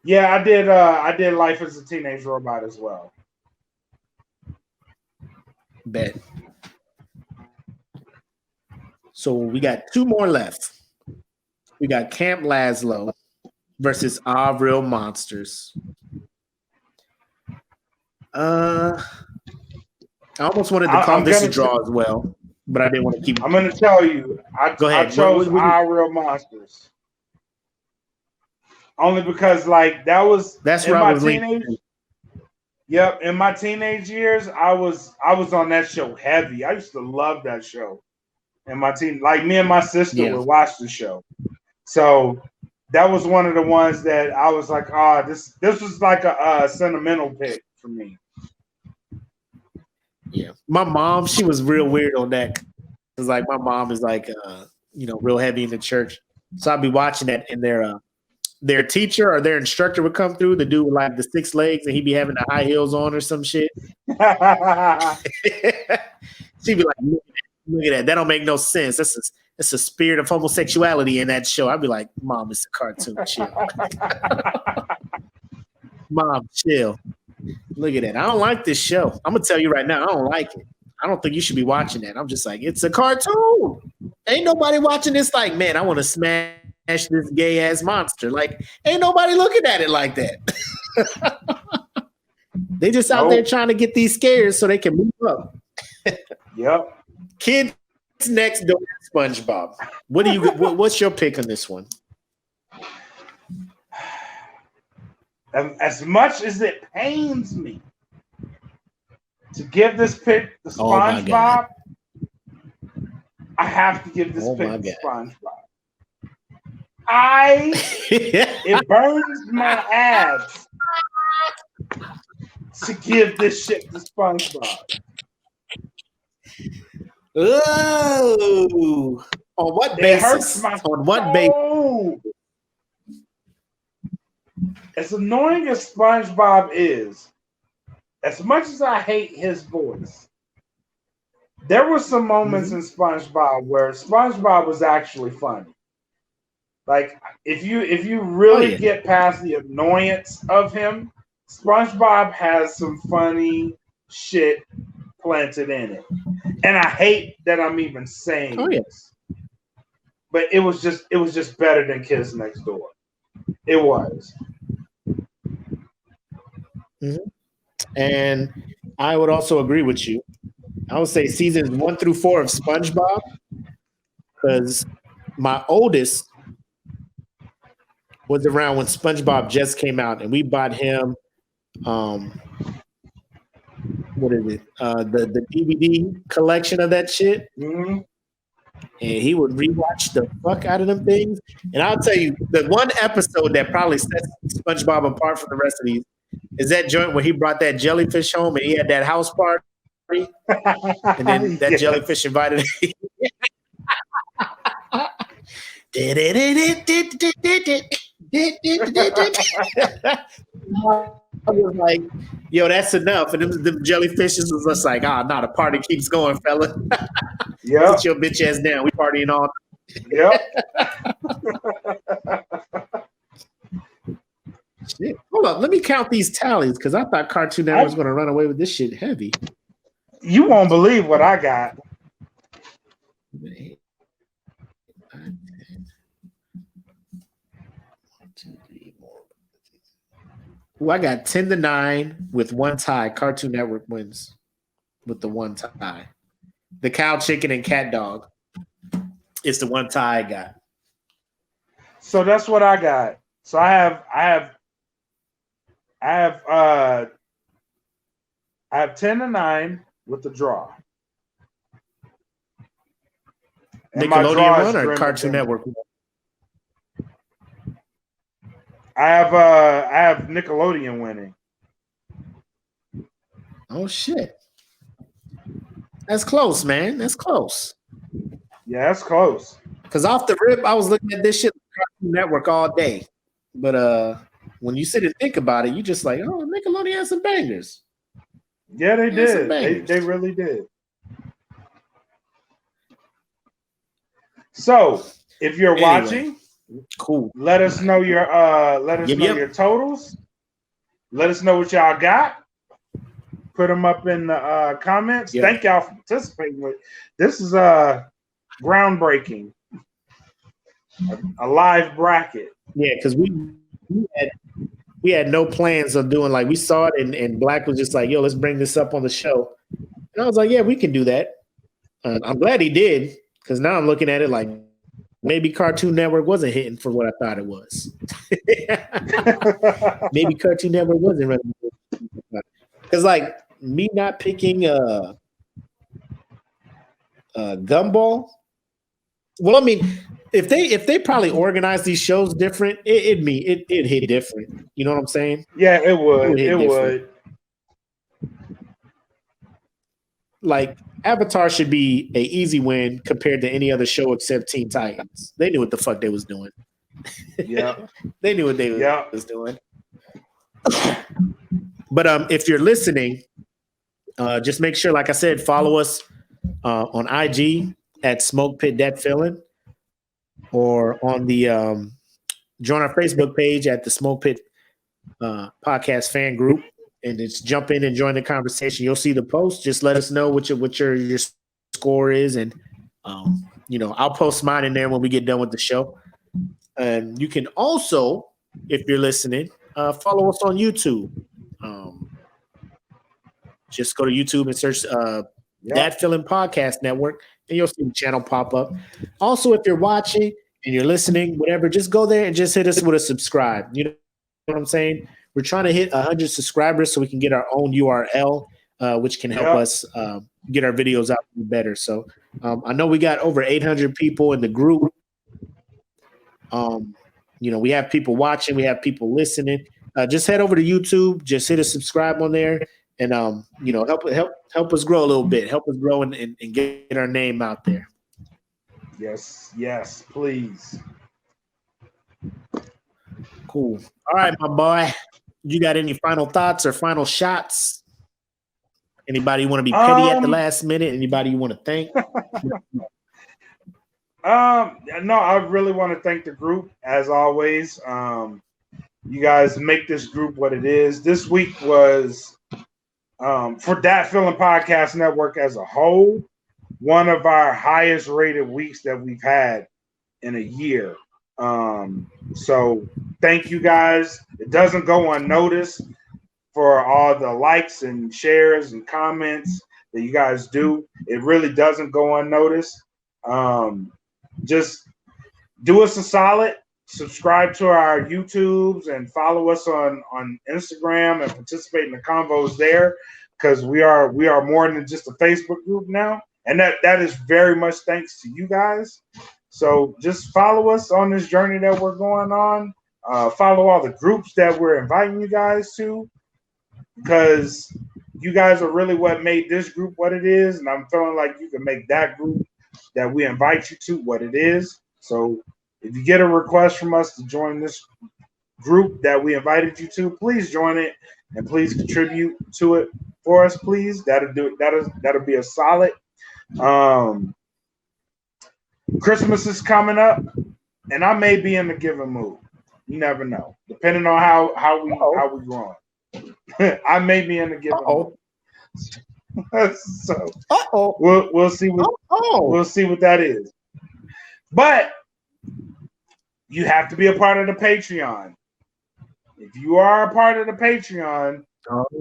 Yeah, I did. I did Life as a Teenage Robot as well. Bet. So we got two more left. We got Camp Lazlo versus Our Real Monsters. I almost wanted to call this a draw as well, but I didn't want to keep. I'm going to tell you. Go ahead. I chose Our Real Monsters. Only because, like, that's in my teenage. Yep, in my teenage years, I was on that show heavy. I used to love that show. And my teen, like me and my sister would watch the show. So that was one of the ones that I was like, this was like a sentimental pick for me. Yeah, my mom, she was real weird on that. It's like my mom is like, real heavy in the church. So I'd be watching that, and their teacher or their instructor would come through, the dude with like the 6 legs, and he'd be having the high heels on or some shit. She'd be like, look at that. That don't make no sense. That's a spirit of homosexuality in that show. I'd be like, Mom, it's a cartoon. Chill. Mom, chill. Look at that. I don't like this show. I'm going to tell you right now, I don't like it. I don't think you should be watching that. I'm just like, it's a cartoon. Ain't nobody watching this like, man, I want to smash this gay ass monster. Like, ain't nobody looking at it like that. They just out there trying to get these scares so they can move up. Yep. Kids Next Door, SpongeBob. What's your pick on this one? As much as it pains me to give this pick to SpongeBob, I have to give this pick to SpongeBob. It burns my ass to give this shit to SpongeBob. Oh, on what basis? It hurts my on what basis? As annoying as SpongeBob is, as much as I hate his voice, there were some moments in SpongeBob where SpongeBob was actually funny. Like if you really get past the annoyance of him, SpongeBob has some funny shit planted in it. And I hate that I'm even saying this. But it was just better than Kids Next Door. It was. Mm-hmm. And I would also agree with you. I would say seasons 1 through 4 of SpongeBob, because my oldest was around when SpongeBob just came out, and we bought him what is it? The DVD collection of that shit. Mm-hmm. And he would rewatch the fuck out of them things. And I'll tell you, the one episode that probably sets SpongeBob apart from the rest of these is that joint where he brought that jellyfish home and he had that house party. And then that jellyfish invited him. I was like, yo, that's enough. And them jellyfishes was just like, the party keeps going, fella. Yeah. Sit your bitch ass down. We partying all night. Yep. Shit. Hold up. Let me count these tallies because I thought Cartoon Network was going to run away with this shit heavy. You won't believe what I got. I got 10-9 with one tie. Cartoon Network wins with the one tie. The cow, chicken, and cat dog. It's the one tie I got. So that's what I got. So I have 10-9 with the draw. And Nickelodeon one or Cartoon Network one? I have Nickelodeon winning. Oh shit. That's close, man. That's close. Yeah, that's close. Because off the rip, I was looking at this shit Cartoon Network all day. But when you sit and think about it, you just like, oh, Nickelodeon has some bangers. Yeah, they did. They really did. So if you're watching, cool. Let us know your your totals. Let us know what y'all got. Put them up in the comments. Yep. Thank y'all for participating with. This is groundbreaking. A live bracket. Yeah, because we had no plans of doing, like, we saw it and Black was just like, yo, let's bring this up on the show. And I was like, yeah, we can do that. I'm glad he did, because now I'm looking at it like maybe Cartoon Network wasn't hitting for what I thought it was. Maybe Cartoon Network wasn't running. Because, like, me not picking Gumball. Well, I mean, if they probably organized these shows different, it'd hit different. You know what I'm saying? Yeah, it would. It would. Like, Avatar should be an easy win compared to any other show except Teen Titans. They knew what the fuck they was doing. Yeah, they knew what they was doing. But if you're listening, just make sure, like I said, follow us on IG at SmokePit That Feeling, or on the join our Facebook page at the SmokePit podcast fan group, and just jump in and join the conversation. You'll see the post. Just let us know what your score is, and I'll post mine in there when we get done with the show. And you can also, if you're listening, follow us on YouTube. Just go to YouTube and search That Feeling Podcast Network, and you'll see the channel pop up. Also, if you're watching and you're listening, whatever, just go there and just hit us with a subscribe. You know what I'm saying? We're trying to hit 100 subscribers so we can get our own URL, which can help us get our videos out better. So I know we got over 800 people in the group. We have people watching, we have people listening. Just head over to YouTube, just hit a subscribe on there, and help us grow a little bit. Help us grow and get our name out there. Yes, please. Cool. All right, my boy. You got any final thoughts or final shots? Anybody you want to be petty at the last minute? Anybody you want to thank? No, I really want to thank the group, as always. You guys make this group what it is. This week was, for That Feeling Podcast Network as a whole, one of our highest rated weeks that we've had in a year. So thank you guys. It doesn't go unnoticed for all the likes and shares and comments that you guys do. It really doesn't go unnoticed. Just do us a solid. Subscribe to our YouTubes and follow us on Instagram and participate in the convos there, because we are more than just a Facebook group now. And that is very much thanks to you guys. So just follow us on this journey that we're going on. Follow all the groups that we're inviting you guys to, because you guys are really what made this group what it is. And I'm feeling like you can make that group that we invite you to what it is. So if you get a request from us to join this group that we invited you to, please join it and please contribute to it for us, please. That'll do it. That'll be a solid. Christmas is coming up, and I may be in the giving mood. You never know, depending on how we growing. I may be in the giving mood. So we'll see we'll see what that is. But you have to be a part of the Patreon. If you are a part of the Patreon,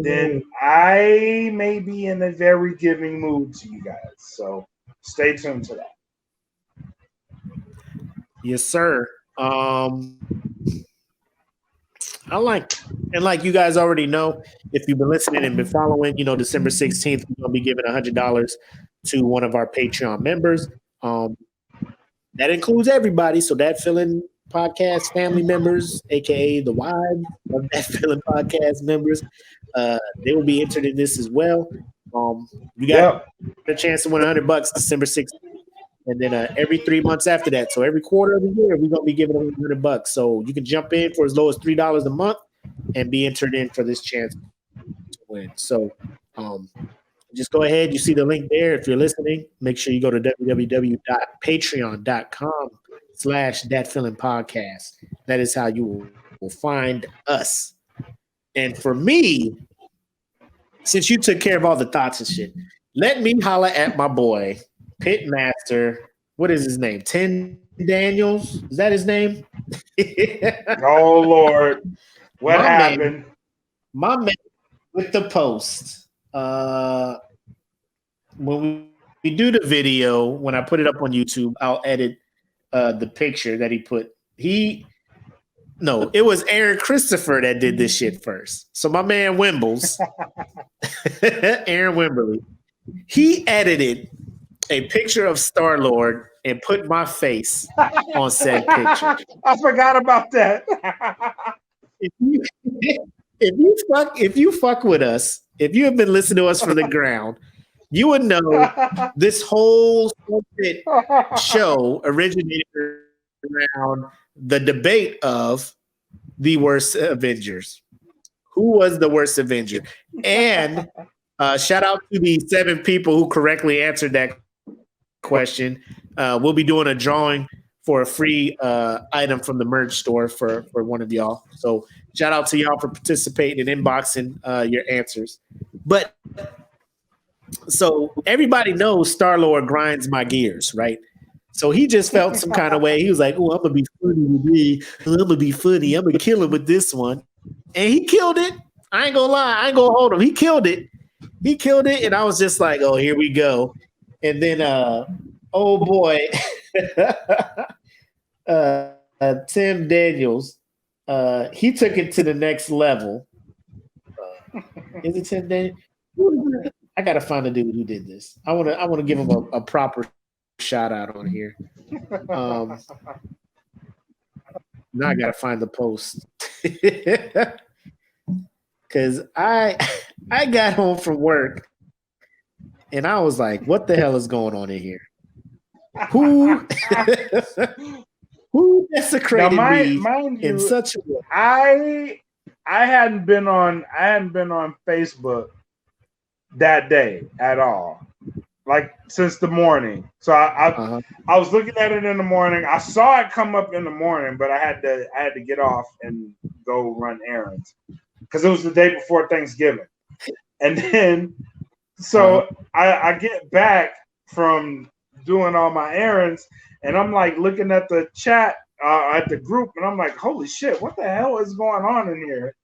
then I may be in a very giving mood to you guys. So stay tuned to that. Yes, sir. like you guys already know, if you've been listening and been following, December 16th, we're gonna be giving $100 to one of our Patreon members. That includes everybody. So That Feeling Podcast family members, aka the wives of That Feeling Podcast members, they will be entered in this as well. You got a chance to win $100 December 16th. And then every 3 months after that, so every quarter of the year, we're gonna be giving them $100. So you can jump in for as low as $3 a month and be entered in for this chance to win. So just go ahead. You see the link there. If you're listening, make sure you go to www.patreon.com/thatfeelingpodcast. That is how you will find us. And for me, since you took care of all the thoughts and shit, let me holler at my boy, Pitmaster. What is his name? Tim Daniels? Is that his name? Oh, Lord. What happened? My man with the post. When we do the video, when I put it up on YouTube, I'll edit the picture that he put. No, it was Aaron Christopher that did this shit first. So my man Wimbles, Aaron Wimberly, he edited a picture of Star-Lord and put my face on said picture. I forgot about that. If you fuck with us, if you have been listening to us from the ground, you would know this whole show originated around the debate of the worst Avengers. Who was the worst Avenger? And shout out to the 7 people who correctly answered that question. We'll be doing a drawing for a free item from the merch store for one of y'all. So shout out to y'all for participating and inboxing your answers. But so everybody knows Star-Lord grinds my gears, right? So he just felt some kind of way. He was like, "Oh, I'm gonna be funny with me. I'm gonna be funny. I'm gonna kill him with this one," and he killed it. I ain't gonna lie. I ain't gonna hold him. He killed it. He killed it, and I was just like, "Oh, here we go." And then, oh boy, Tim Daniels, he took it to the next level. Is it Tim Daniels? I gotta find the dude who did this. I wanna give him a proper shout out on here. Now I gotta find the post because I got home from work and I was like, "What the hell is going on in here? Who desecrated me in such a way?" I hadn't been on Facebook that day at all, like since the morning. So I was looking at it in the morning. I saw it come up in the morning, but I had to get off and go run errands because it was the day before Thanksgiving. And then so I get back from doing all my errands, and I'm like looking at the chat at the group, and I'm like, "Holy shit, what the hell is going on in here?"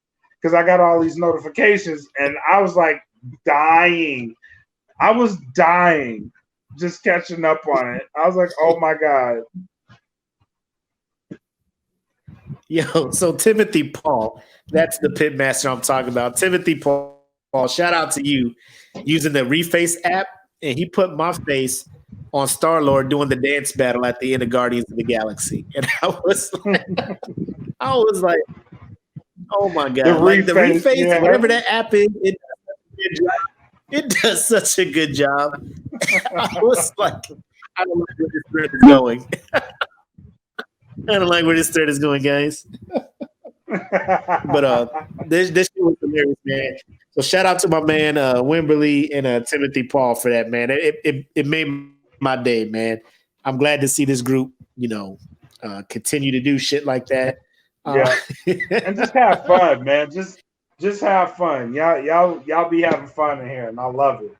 Because I got all these notifications, and I was like dying. I was dying just catching up on it. I was like, "Oh my God." Yo, so Timothy Paul, that's the Pitmaster I'm talking about. Timothy Paul, shout out to you using the Reface app, and he put my face on Star-Lord doing the dance battle at the end of Guardians of the Galaxy. And I was like, oh my God. The Reface, yeah. Whatever that app is, it does such a good job. I was like, I don't like where this thread is going. I don't like where this thread is going, guys. But this shit was hilarious, man. So shout out to my man Wimberly and Timothy Paul for that, man. It made my day, man. I'm glad to see this group, continue to do shit like that. Yeah, and just have fun, man. Just have fun. Y'all be having fun in here, and I love it.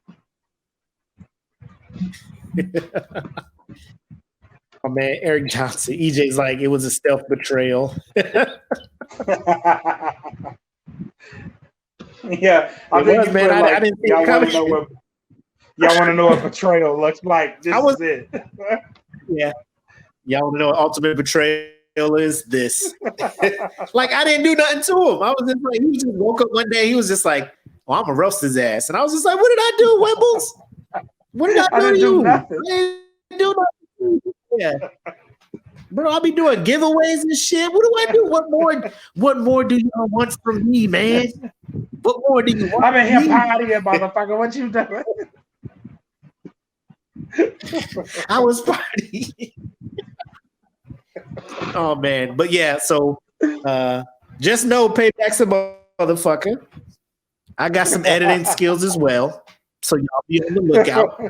Oh man, Eric Johnson. EJ's like, it was a stealth betrayal. Yeah, I think man. I didn't think y'all want to know what betrayal looks like. This is it. Yeah, y'all want to know what ultimate betrayal is? This. Like I didn't do nothing to him. I was just like, he just woke up one day. He was just like, "Well, I'm gonna roast his ass," and I was just like, "What did I do, Wimbles? What did I do to you? I didn't do nothing." Yeah. Bro, I'll be doing giveaways and shit. What do I do? What more do you want from me, man? What more do you want? I'm in here partying, motherfucker. What you doing? I was partying. Oh man, but yeah. So just know, Payback's a motherfucker. I got some editing skills as well, so y'all be on the lookout.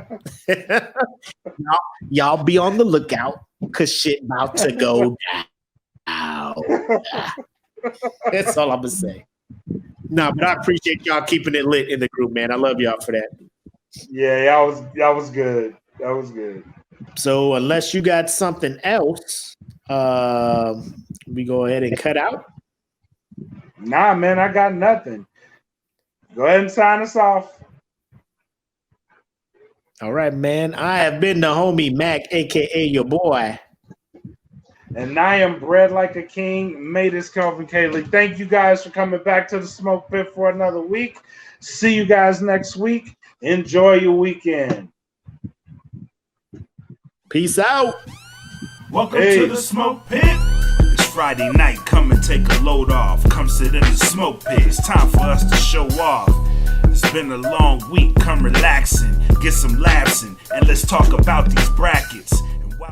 y'all be on the lookout, cause shit about to go down. That's all I'm gonna say. No, but I appreciate y'all keeping it lit in the group, man. I love y'all for that. Yeah, that was good. That was good. So unless you got something else, we go ahead and cut out. Nah, man, I got nothing. Go ahead and sign us off. All right, man. I have been the homie Mac, aka your boy. And I am bred like a king. Made this Kelvin Cayley. Thank you guys for coming back to the Smoke Pit for another week. See you guys next week. Enjoy your weekend. Peace out. Welcome to the Smoke Pit. It's Friday night. Come and take a load off. Come sit in the Smoke Pit. It's time for us to show off. It's been a long week. Come relaxing, get some laughs in, and let's talk about these brackets.